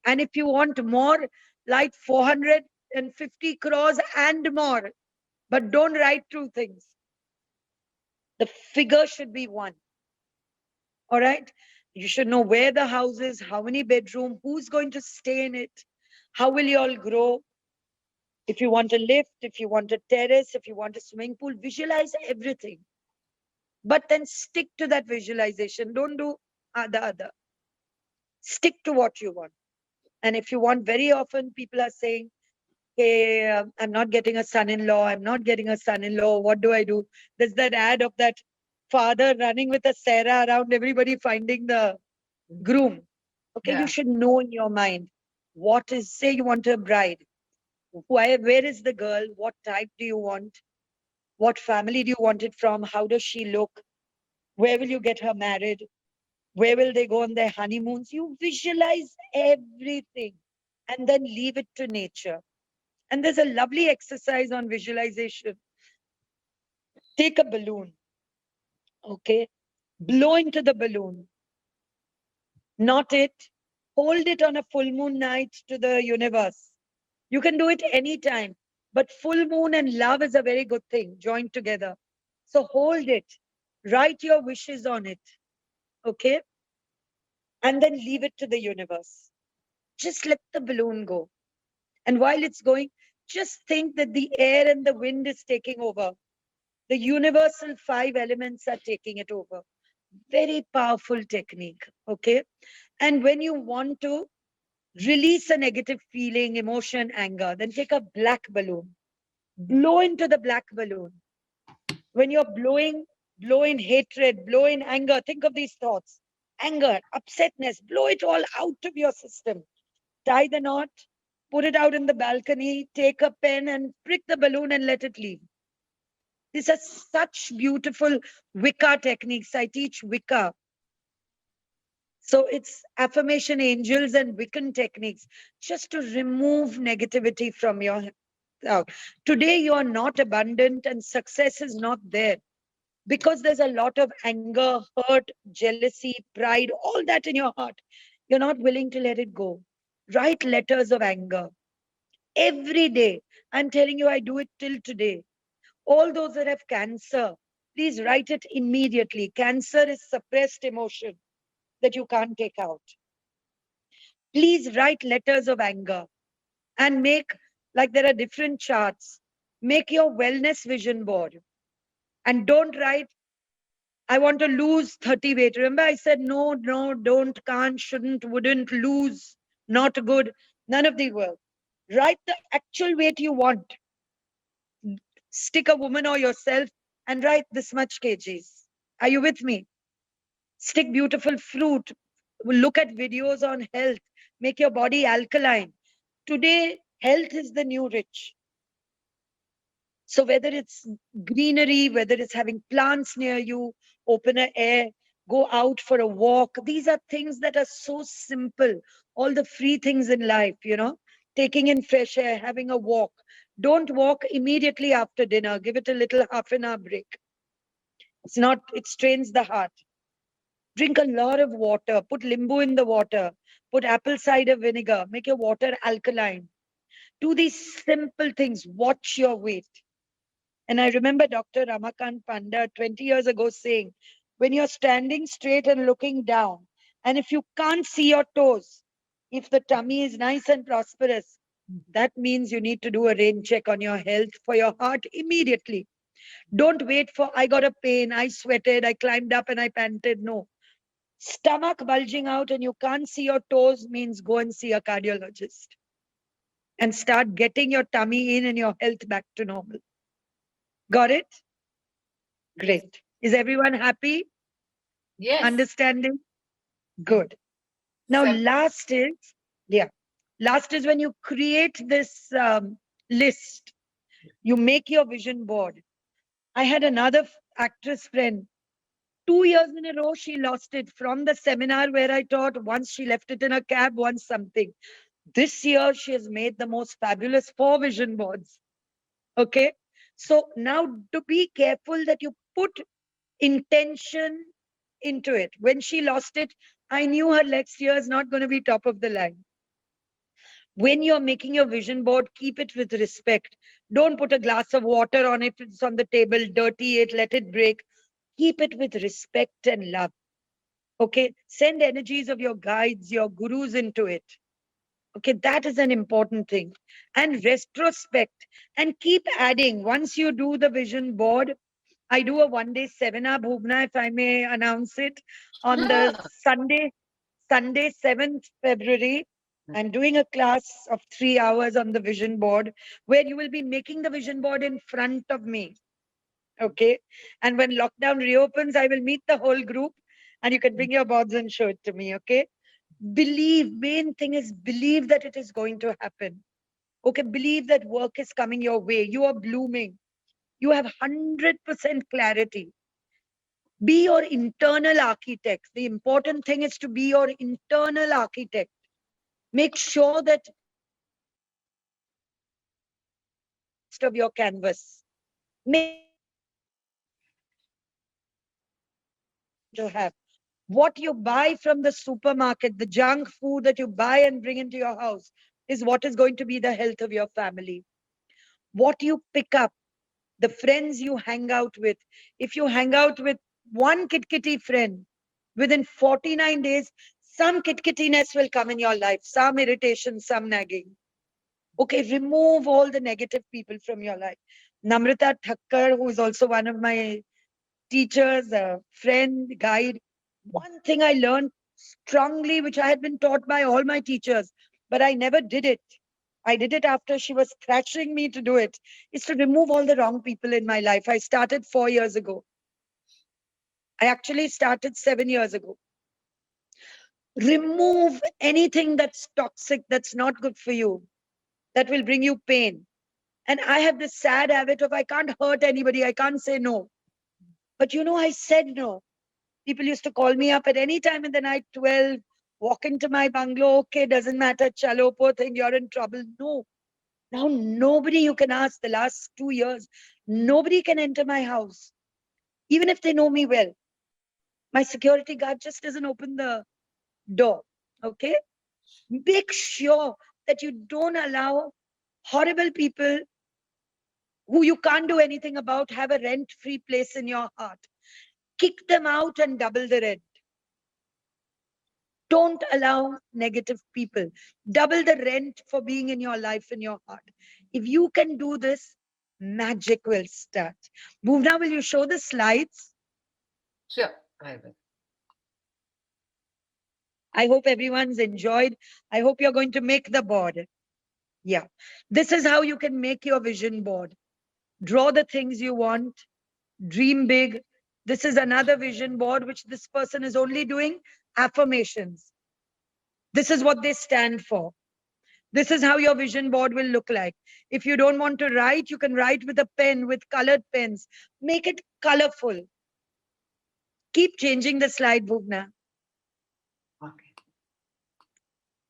Speaker 3: And if you want more, like 450 crores and more, but don't write 2 things. The figure should be 1. All right. You should know where the house is, how many bedroom, who's going to stay in it, how will you all grow. If you want a lift, if you want a terrace, if you want a swimming pool, visualize everything. But then stick to that visualization. Don't do the other. Stick to what you want. And if you want, very often people are saying, hey, I'm not getting a son-in-law. I'm not getting a son-in-law. What do I do? There's that ad of that father running with a Sarah around everybody finding the groom. Okay,
Speaker 1: Yeah.
Speaker 3: you should know in your mind what is, say you want a bride. Where is the girl? What type do you want? What family do you want it from? How does she look? Where will you get her married? Where will they go on their honeymoons? You visualize everything and then leave it to nature. And there's a lovely exercise on visualization. Take a balloon, okay? Blow into the balloon, knot it, hold it on a full moon night to the universe. You can do it anytime, but full moon and love is a very good thing joined together. So hold it, write your wishes on it, okay? And then leave it to the universe. Just let the balloon go. And while it's going, just think that the air and the wind is taking over. The universal 5 elements are taking it over. Very powerful technique, okay? And when you want to release a negative feeling, emotion, anger, then take a black balloon. Blow into the black balloon. When you're blowing, blow in hatred, blow in anger. Think of these thoughts. Anger, upsetness, blow it all out of your system. Tie the knot, put it out in the balcony, take a pen and prick the balloon and let it leave. These are such beautiful Wicca techniques. I teach Wicca. So it's affirmation angels and Wiccan techniques just to remove negativity from your out. Today you are not abundant and success is not there because there's a lot of anger, hurt, jealousy, pride, all that in your heart. You're not willing to let it go. Write letters of anger every day. I'm telling you, I do it till today. All those that have cancer, please write it immediately. Cancer is suppressed emotion that you can't take out. Please write letters of anger and make, like there are different charts, make your wellness vision board. And don't write, I want to lose 30 weight. Remember, I said no, no, don't, can't, shouldn't, wouldn't, lose, not good. None of the work. Write the actual weight you want. Stick a woman or yourself and write this much kgs. Are you with me? Stick beautiful fruit. Look at videos on health. Make your body alkaline. Today, health is the new rich. So whether it's greenery, whether it's having plants near you, open air, go out for a walk. These are things that are so simple. All the free things in life, taking in fresh air, having a walk. Don't walk immediately after dinner. Give it a little half an hour break. It strains the heart. Drink a lot of water. Put limbu in the water. Put apple cider vinegar. Make your water alkaline. Do these simple things. Watch your weight. And I remember Dr. Ramakant Panda 20 years ago saying, when you're standing straight and looking down, and if you can't see your toes, if the tummy is nice and prosperous, that means you need to do a rain check on your health for your heart immediately. Don't wait for, I got a pain, I sweated, I climbed up and I panted. No. Stomach bulging out and you can't see your toes means go and see a cardiologist and start getting your tummy in and your health back to normal. Got it? Great. Is everyone happy?
Speaker 1: Yes.
Speaker 3: Understanding? Good. Now, last is when you create this list, you make your vision board. I had another actress friend. 2 years in a row, she lost it from the seminar where I taught. Once she left it in a cab, once something. This year, she has made the most fabulous 4 vision boards. Okay. So now to be careful that you put intention into it. When she lost it, I knew her next year is not going to be top of the line. When you're making your vision board, keep it with respect. Don't put a glass of water on it. It's on the table, dirty it, let it break. Keep it with respect and love. Okay. Send energies of your guides, your gurus into it. Okay. That is an important thing. And retrospect and keep adding. Once you do the vision board, I do a 1-day seminar, Bhuvna, if I may announce it, on the Sunday, 7th February. I'm doing a class of 3 hours on the vision board where you will be making the vision board in front of me. Okay. And when lockdown reopens, I will meet the whole group and you can bring your boards and show it to me. Okay. Believe, main thing is believe that it is going to happen. Okay. Believe that work is coming your way. You are blooming. You have 100% clarity. Be your internal architect. The important thing is to be your internal architect. Make sure that of your canvas. Make to have. What you buy from the supermarket, the junk food that you buy and bring into your house, is what is going to be the health of your family. What you pick up, the friends you hang out with. If you hang out with one kitty friend, within 49 days, some kitkiness will come in your life, some irritation, some nagging. Okay, remove all the negative people from your life. Namrata Thakkar, who is also one of my teachers, a friend, guide. One thing I learned strongly, which I had been taught by all my teachers, but I never did it. I did it after she was thrashing me to do it, is to remove all the wrong people in my life. I started 4 years ago. I actually started 7 years ago. Remove anything that's toxic, that's not good for you, that will bring you pain. And I have this sad habit of I can't hurt anybody, I can't say no. But I said no. People used to call me up at any time in the night, 12, walk into my bungalow, okay, doesn't matter, chalo, poor thing, you're in trouble. No. Now nobody you can ask the last 2 years, nobody can enter my house. Even if they know me well. My security guard just doesn't open the door. Okay? Make sure that you don't allow horrible people who you can't do anything about have a rent-free place in your heart. Kick them out and double the rent. Don't allow negative people. Double the rent for being in your life, in your heart. If you can do this, magic will start. Bhuvna, will you show the slides?
Speaker 1: Sure, I will.
Speaker 3: I hope everyone's enjoyed. I hope you're going to make the board. Yeah. This is how you can make your vision board. Draw the things you want. Dream big. This is another vision board, which this person is only doing affirmations. This is what they stand for. This is how your vision board will look like. If you don't want to write, you can write with a pen, with colored pens. Make it colorful. Keep changing the slide, Bhuvna.
Speaker 1: Okay.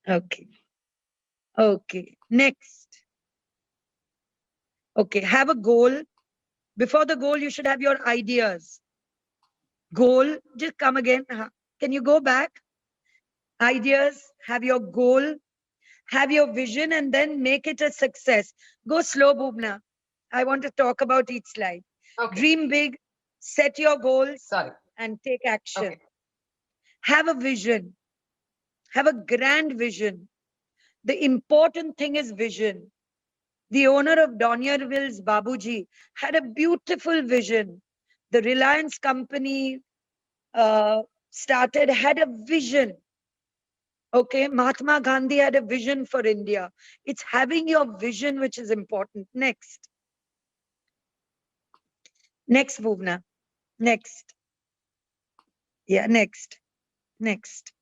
Speaker 3: Okay. Okay. Next. Okay. Have a goal. Before the goal, you should have your ideas. Goal. Just come again. Can you go back? Ideas. Have your goal. Have your vision and then make it a success. Go slow, Bhuvna. I want to talk about each slide.
Speaker 1: Okay.
Speaker 3: Dream big, set your goals,
Speaker 1: Sorry.
Speaker 3: and take action.
Speaker 1: Okay.
Speaker 3: Have a vision. Have a grand vision. The important thing is vision. The owner of Donierville's Babuji had a beautiful vision. The Reliance company started, had a vision. Okay, Mahatma Gandhi had a vision for India. It's having your vision which is important. Next. Next, Bhuvna. Next. Yeah, next. Next.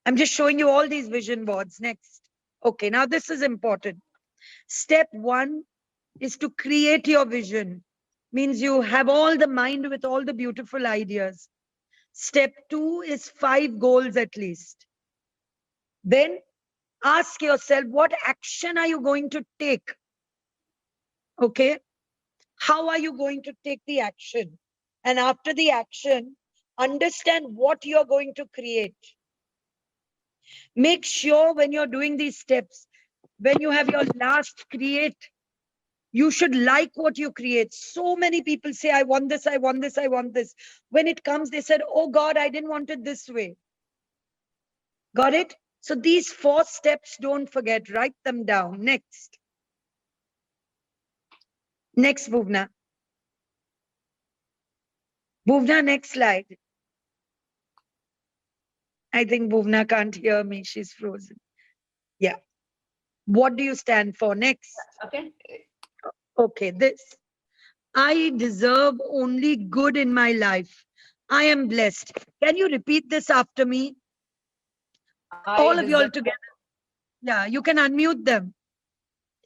Speaker 3: I'm just showing you all these vision boards. Next. Okay, now this is important. Step 1 is to create your vision. Means you have all the mind with all the beautiful ideas. Step 2 is 5 goals at least. Then ask yourself, what action are you going to take? Okay. How are you going to take the action? And after the action, understand what you're going to create. Make sure when you're doing these steps, when you have your last create, you should like what you create. So many people say, I want this, I want this, I want this. When it comes, they said, oh God, I didn't want it this way. Got it? So these 4 steps, don't forget, write them down. Next. Next, Bhuvna. Bhuvna, next slide. I think Bhuvna can't hear me. She's frozen. Yeah. What do you stand for? Next.
Speaker 1: Okay.
Speaker 3: Okay, this. I deserve only good in my life. I am blessed. Can you repeat this after me?
Speaker 1: I
Speaker 3: All of you all
Speaker 1: deserve.
Speaker 3: together. Yeah, you can unmute them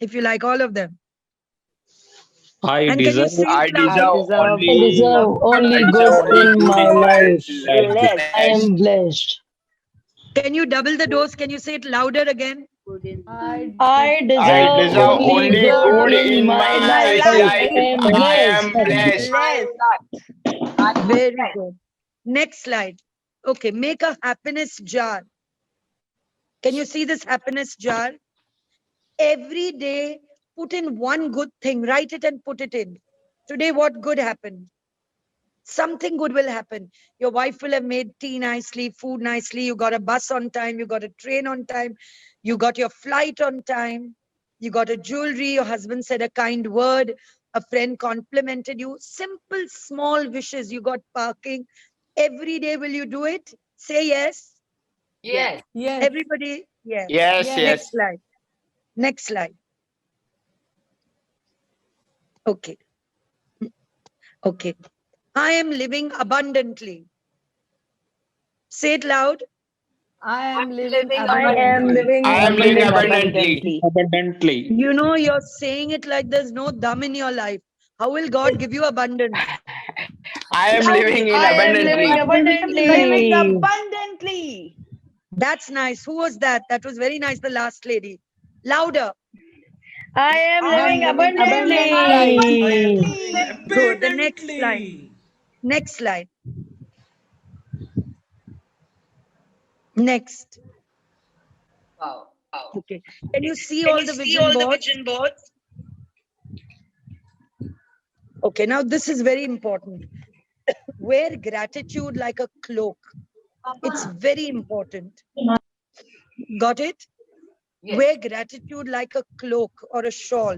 Speaker 3: if you like, all of them.
Speaker 4: I
Speaker 3: And can you
Speaker 4: deserve
Speaker 3: say
Speaker 5: I
Speaker 3: it loud?
Speaker 5: deserve
Speaker 2: I
Speaker 5: only
Speaker 2: deserve
Speaker 5: I
Speaker 2: only
Speaker 5: deserve
Speaker 2: good
Speaker 5: only
Speaker 2: in
Speaker 5: good
Speaker 2: my
Speaker 5: in my
Speaker 2: life.
Speaker 5: life.
Speaker 2: I am blessed.
Speaker 3: Can you double the dose? Can you say it louder again?
Speaker 2: I
Speaker 5: I
Speaker 2: deserve
Speaker 5: deserve
Speaker 2: only
Speaker 5: only
Speaker 2: good
Speaker 5: good
Speaker 2: in
Speaker 5: in
Speaker 2: my
Speaker 5: my
Speaker 2: life.
Speaker 5: life.
Speaker 2: I am
Speaker 5: I
Speaker 2: blessed.
Speaker 5: am blessed.
Speaker 3: Very good. Next slide. Okay, make a happiness jar. Can you see this happiness jar? Every day, put in one good thing, write it and put it in. Today, what good happened? Something good will happen. Your wife will have made tea nicely, food nicely. You got a bus on time. You got a train on time. You got your flight on time. You got a jewelry. Your husband said a kind word. A friend complimented you. Simple, small wishes. You got parking. Every day, will you do it? Say yes.
Speaker 1: Yes.
Speaker 3: Everybody, yes.
Speaker 5: Yes,
Speaker 3: Next
Speaker 5: yes.
Speaker 3: slide. Next slide. Okay. Okay. I am living abundantly. Say it loud.
Speaker 1: I'm living
Speaker 2: I am
Speaker 1: abundantly.
Speaker 2: living
Speaker 5: I am living
Speaker 2: abundantly.
Speaker 5: abundantly.
Speaker 4: abundantly.
Speaker 3: You know, you're saying it like there's no dumb in your life. How will God give you abundance?
Speaker 5: I am living
Speaker 3: Loudly.
Speaker 5: in
Speaker 2: I am living
Speaker 5: abundantly.
Speaker 2: abundantly.
Speaker 3: That's nice. Who was that? That was very nice, the last lady. Louder.
Speaker 2: I am living
Speaker 1: Abundantly.
Speaker 2: abundantly.
Speaker 3: Good. The next slide. Next slide. Next.
Speaker 1: Wow.
Speaker 3: Okay. Can you see all the vision boards? Okay. Now, this is very important. Wear gratitude like a cloak. It's very important. Got it?
Speaker 1: Yes.
Speaker 3: Wear gratitude like a cloak or a shawl.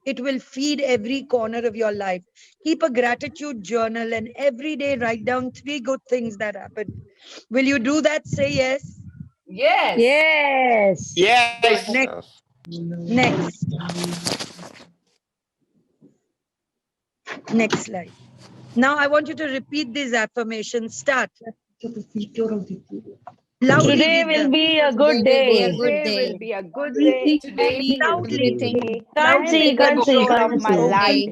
Speaker 3: It will feed every corner of your life. Keep a gratitude journal and every day write down 3 good things that happened. Will you do that? Say yes.
Speaker 1: Yes.
Speaker 2: Yes.
Speaker 5: Yes.
Speaker 3: Next, next, next slide. Now I want you to repeat these affirmations. Start. Loudly
Speaker 2: Today
Speaker 3: read
Speaker 2: will
Speaker 3: them.
Speaker 2: be a good day.
Speaker 6: Today will be a good day.
Speaker 1: Today
Speaker 3: Loudly.
Speaker 6: Everything
Speaker 2: Can't
Speaker 6: I am
Speaker 2: see,
Speaker 6: in
Speaker 2: can't see,
Speaker 6: control of
Speaker 2: can't
Speaker 6: my
Speaker 2: see.
Speaker 6: life.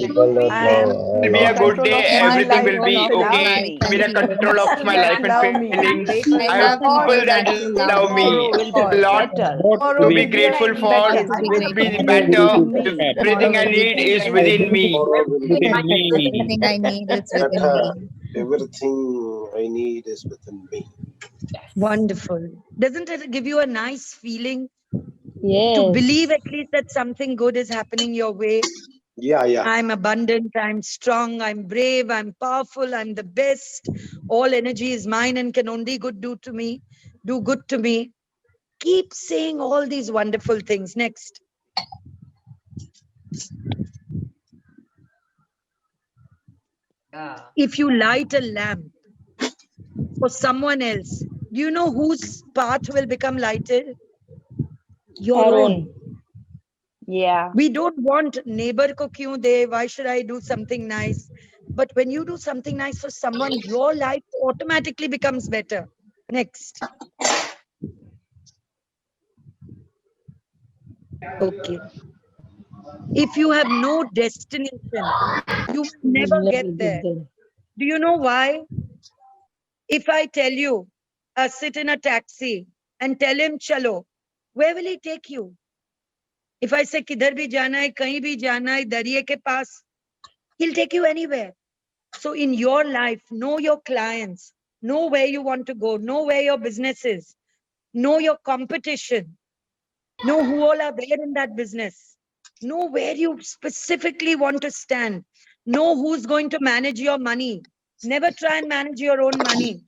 Speaker 6: I am
Speaker 5: Will be
Speaker 6: in
Speaker 5: a good
Speaker 6: control
Speaker 5: day.
Speaker 6: of my
Speaker 5: Everything will
Speaker 6: life.
Speaker 5: be
Speaker 6: People love
Speaker 5: okay.
Speaker 6: me.
Speaker 5: I'm in a control of
Speaker 6: People
Speaker 5: my
Speaker 6: that
Speaker 5: life and
Speaker 6: love me. I'm
Speaker 5: feelings.
Speaker 6: grateful
Speaker 5: I
Speaker 6: for
Speaker 5: have people
Speaker 6: tomorrow.
Speaker 5: that love me.
Speaker 6: Tomorrow will
Speaker 5: A
Speaker 6: be
Speaker 5: lot
Speaker 6: better.
Speaker 5: to
Speaker 6: Tomorrow
Speaker 5: be
Speaker 6: will be
Speaker 5: grateful for.
Speaker 6: better.
Speaker 5: Will be
Speaker 6: Everything
Speaker 5: better.
Speaker 6: within me.
Speaker 5: Everything I need is within me.
Speaker 4: Within me.
Speaker 6: Everything I need is within me.
Speaker 7: Everything I need is within me.
Speaker 3: Wonderful. Doesn't it give you a nice feeling to believe
Speaker 2: Yes.
Speaker 3: at least that something good is happening your way?
Speaker 7: Yeah.
Speaker 3: I'm abundant, I'm strong, I'm brave, I'm powerful, I'm the best. All energy is mine and can only do good to me. Keep saying all these wonderful things. Next.
Speaker 1: Yeah.
Speaker 3: If you light a lamp for someone else, do you know whose path will become lighted? Your
Speaker 2: Our
Speaker 3: own.
Speaker 2: own. Yeah.
Speaker 3: We don't want neighbor ko kyun de, why should I do something nice? But when you do something nice for someone, your life automatically becomes better. Next. Okay. If you have no destination, you will never
Speaker 2: Never
Speaker 3: get
Speaker 2: get
Speaker 3: there.
Speaker 2: there.
Speaker 3: Do you know why? If I tell you, sit in a taxi and tell him, chalo, where will he take you? If I say, kidhar bhi jana hai, kahin bhi jana hai, dariye ke paas, he'll take you anywhere. So in your life, know your clients, know where you want to go, know where your business is, know your competition, know who all are there in that business, know where you specifically want to stand, know who's going to manage your money. Never try and manage your own money.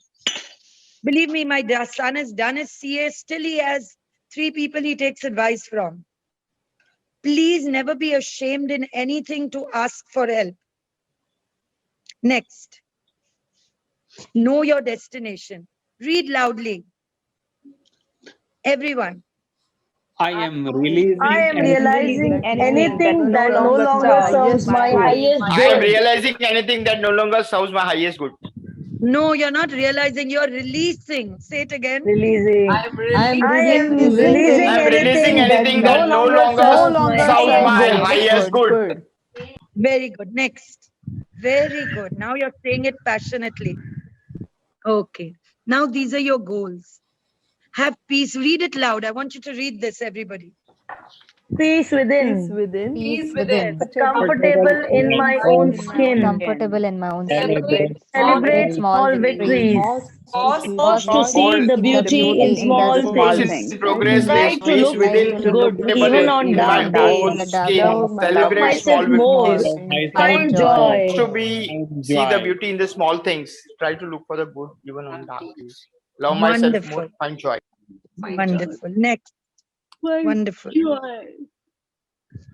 Speaker 3: Believe me, my son has done his CA, still he has 3 people he takes advice from. Please never be ashamed in anything to ask for help. Next. Know your destination. Read loudly. Everyone.
Speaker 4: I am releasing
Speaker 2: I am
Speaker 4: anything
Speaker 2: realizing
Speaker 6: anything
Speaker 2: anything that no longer
Speaker 6: serves
Speaker 2: serves my highest
Speaker 5: I am
Speaker 2: good.
Speaker 5: realizing anything that no longer serves my highest good.
Speaker 3: No, you're not realizing, you're releasing. Say it again.
Speaker 2: Releasing.
Speaker 1: I'm
Speaker 2: I am
Speaker 1: releasing
Speaker 2: releasing
Speaker 5: I am releasing
Speaker 2: anything
Speaker 5: anything
Speaker 2: that
Speaker 5: that no longer
Speaker 2: serves my
Speaker 5: serves
Speaker 2: highest
Speaker 5: my
Speaker 2: good.
Speaker 5: highest good.
Speaker 3: Very good. Next. Very good. Now you're saying it passionately. Okay. Now these are your goals. Have peace. Read it loud. I want you to read this, everybody.
Speaker 2: Peace within.
Speaker 1: peace within.
Speaker 2: Comfortable in my own skin.
Speaker 6: comfortable in my own skin.
Speaker 1: Celebrate
Speaker 2: Celebrate
Speaker 6: Small
Speaker 2: small
Speaker 6: victories.
Speaker 2: victories.
Speaker 1: pause
Speaker 2: Pause to see the beauty in small
Speaker 5: Progress
Speaker 2: things.
Speaker 5: in progress,
Speaker 2: Try
Speaker 5: make
Speaker 2: to
Speaker 5: peace
Speaker 2: look
Speaker 5: within,
Speaker 2: good
Speaker 5: comfortable
Speaker 2: even on
Speaker 5: in my
Speaker 2: dark
Speaker 5: own
Speaker 2: days.
Speaker 5: skin.
Speaker 2: Love
Speaker 5: Celebrate small
Speaker 2: myself more.
Speaker 5: victories.
Speaker 2: Find
Speaker 5: Try
Speaker 2: joy.
Speaker 5: to be see the beauty in the small things. Try to look for the good even on dark days. Love myself more,
Speaker 3: Wonderful.
Speaker 5: find joy.
Speaker 3: Wonderful. Next. Wonderful.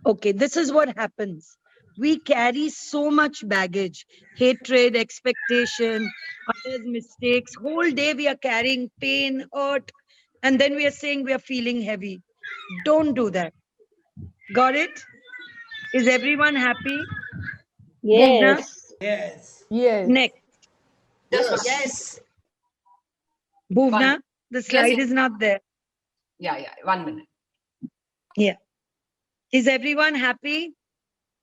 Speaker 3: Okay, this is what happens. We carry so much baggage, hatred, expectation, others' mistakes. Whole day we are carrying pain, hurt, and then we are saying we are feeling heavy. Don't do that. Got it? Is everyone happy? Bhuvna?
Speaker 2: Yes.
Speaker 3: Next.
Speaker 1: Just one.
Speaker 7: Yes.
Speaker 3: Bhuvna, the
Speaker 1: Yes,
Speaker 3: slide
Speaker 1: yes.
Speaker 3: is not there.
Speaker 1: Yeah, 1 minute.
Speaker 3: Yeah. Is everyone happy?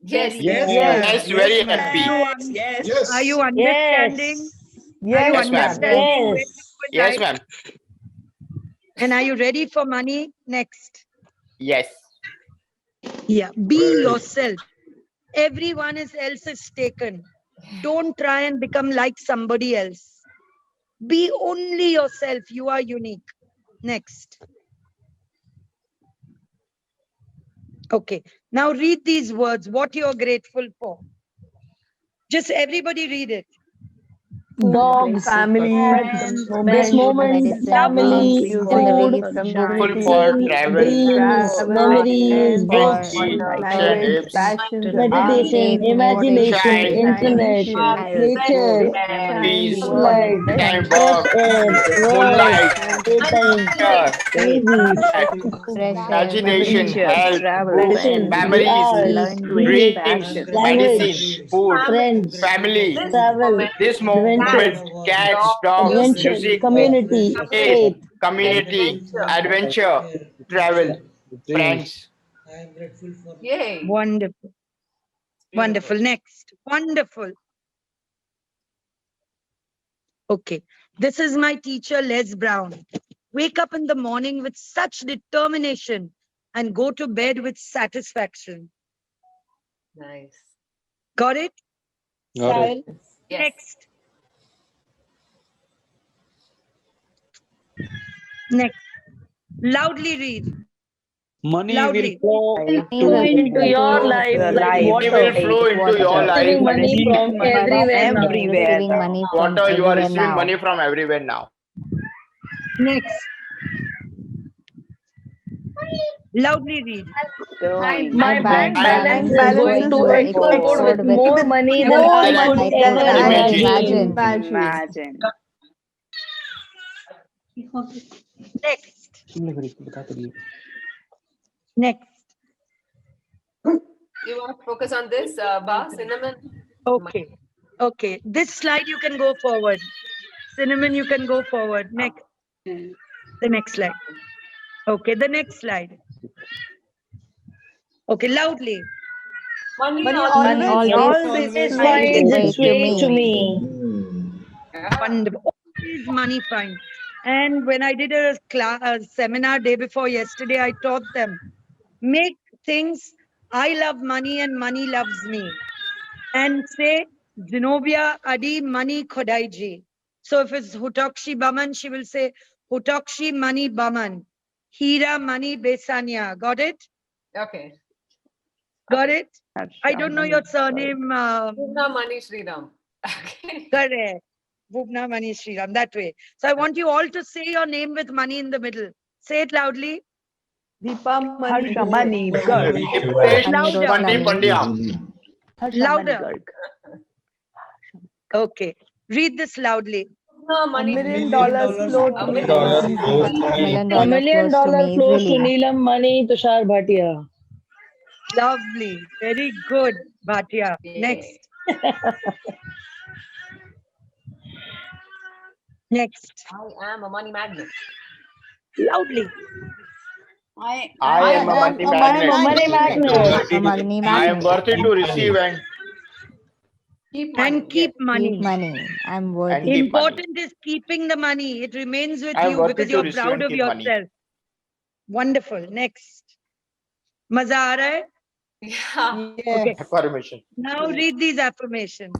Speaker 1: Yes.
Speaker 5: Yes, very happy.
Speaker 3: Are you
Speaker 7: Yes.
Speaker 3: understanding? Are you
Speaker 5: Yes, ma'am.
Speaker 3: understanding where
Speaker 2: Yes.
Speaker 3: you were
Speaker 5: Yes,
Speaker 3: like?
Speaker 5: ma'am.
Speaker 3: And are you ready for money? Next.
Speaker 5: Yes.
Speaker 3: Yeah. Be yourself. Everyone else is taken. Don't try and become like somebody else. Be only yourself. You are unique. Next. Okay. Now read these words. What you're grateful for. Just everybody read it.
Speaker 2: Dogs, family, this moment,
Speaker 6: Medicine,
Speaker 2: family,
Speaker 6: books, and the
Speaker 2: food,
Speaker 6: relief from
Speaker 5: Full
Speaker 6: worry.
Speaker 5: for
Speaker 2: fame,
Speaker 5: travel,
Speaker 2: dreams, memories, books,
Speaker 5: friendship,
Speaker 6: Courage,
Speaker 5: friendships,
Speaker 6: to
Speaker 2: meditation,
Speaker 6: faith,
Speaker 2: imagination,
Speaker 6: motivation,
Speaker 5: shine,
Speaker 2: internet,
Speaker 1: Friends,
Speaker 2: nature,
Speaker 5: peace,
Speaker 2: sunlight,
Speaker 5: time
Speaker 2: fresh
Speaker 5: work,
Speaker 2: air, work,
Speaker 5: moonlight,
Speaker 2: daytime,
Speaker 5: nature,
Speaker 2: movies,
Speaker 6: fresh air,
Speaker 5: imagination, health, books,
Speaker 2: medicine, the
Speaker 5: memories,
Speaker 2: arts,
Speaker 6: learn to be
Speaker 5: dreams,
Speaker 6: passionate.
Speaker 5: medicine,
Speaker 2: language,
Speaker 5: food,
Speaker 2: friends,
Speaker 5: family.
Speaker 1: this
Speaker 2: travel,
Speaker 1: moment,
Speaker 5: This
Speaker 2: adventure,
Speaker 5: moment, cats, dogs,
Speaker 1: music,
Speaker 2: adventure,
Speaker 5: music,
Speaker 2: community,
Speaker 5: faith,
Speaker 2: faith.
Speaker 5: community, adventure, travel, friends.
Speaker 1: yay.
Speaker 3: Wonderful. Wonderful. Next. Wonderful. Okay. This is my teacher, Les Brown. Wake up in the morning with such determination and go to bed with satisfaction.
Speaker 1: Nice.
Speaker 3: Got it? Sahil?
Speaker 1: Yes.
Speaker 3: Next. Next. Loudly read.
Speaker 4: money will
Speaker 3: Loudly.
Speaker 4: flow
Speaker 6: Money
Speaker 4: to
Speaker 6: will
Speaker 2: Into your life like
Speaker 5: Money will
Speaker 2: water,
Speaker 5: flow into your life.
Speaker 2: receiving money from everywhere now.
Speaker 6: receiving money from
Speaker 5: Water, you are
Speaker 6: everywhere
Speaker 5: receiving
Speaker 6: now.
Speaker 5: money from everywhere now.
Speaker 3: Next. Loudly read.
Speaker 2: My bank balance
Speaker 6: balance
Speaker 2: is
Speaker 6: is
Speaker 2: going
Speaker 6: going
Speaker 2: to
Speaker 6: to
Speaker 2: explode with
Speaker 6: explode with
Speaker 2: more money than
Speaker 5: more
Speaker 2: I
Speaker 5: than
Speaker 2: could
Speaker 6: I
Speaker 2: ever
Speaker 6: could ever
Speaker 5: imagine.
Speaker 6: imagine.
Speaker 3: Next. Next.
Speaker 1: You want to focus on this, Cinnamon?
Speaker 3: Okay. Okay. This slide you can go forward. Cinnamon, you can go forward. Next. The next slide. Okay. The next slide. Okay. Loudly.
Speaker 1: Money
Speaker 6: Money
Speaker 2: Always
Speaker 6: always
Speaker 2: finds its
Speaker 6: way to
Speaker 2: way to
Speaker 6: me.
Speaker 2: me.
Speaker 3: Wonderful. Always money find. And when I did a seminar day before yesterday, I taught them, make things, I love money and money loves me. And say, Zenobia Adi Mani Khodaiji. So if it's Hutokshi Baman, she will say, Hutokshi Mani Baman. Hira Mani Besania. Got it?
Speaker 1: Okay.
Speaker 3: Got it? I don't know your surname.
Speaker 1: Purna Mani Sriram. Okay.
Speaker 3: Correct. Bhuvna Mani Sriram, that way. So I want you all to say your name with money in the middle. Say it loudly.
Speaker 6: Mani
Speaker 3: Louder.
Speaker 6: Roshna
Speaker 3: Louder. Okay. Read this loudly.
Speaker 1: money.
Speaker 2: $1 million flow
Speaker 1: A
Speaker 2: to
Speaker 1: million.
Speaker 6: $1 million
Speaker 2: $1 million flows to
Speaker 6: easily.
Speaker 2: Neelam money, Tushar Bhatia.
Speaker 3: Lovely. Very good, Bhatia.
Speaker 1: Yeah.
Speaker 3: Next. Next.
Speaker 1: I am a money magnet.
Speaker 3: Loudly.
Speaker 5: I am a money magnet.
Speaker 2: A money magnet.
Speaker 6: A money
Speaker 5: I am
Speaker 6: magnet.
Speaker 5: worthy to receive
Speaker 1: Keep money.
Speaker 3: And keep
Speaker 1: Yes.
Speaker 3: money.
Speaker 6: Keep money. I'm
Speaker 5: and
Speaker 6: worthy.
Speaker 5: keep money.
Speaker 3: Important is keeping the money. It remains with
Speaker 5: I am
Speaker 3: you
Speaker 5: worthy
Speaker 3: because
Speaker 5: to
Speaker 3: you're
Speaker 5: receive
Speaker 3: proud
Speaker 5: and
Speaker 3: of
Speaker 5: keep money.
Speaker 3: yourself. Wonderful. Next. Maza aa raha hai?
Speaker 1: Yeah.
Speaker 3: Okay.
Speaker 5: Affirmation.
Speaker 3: Now read these affirmations.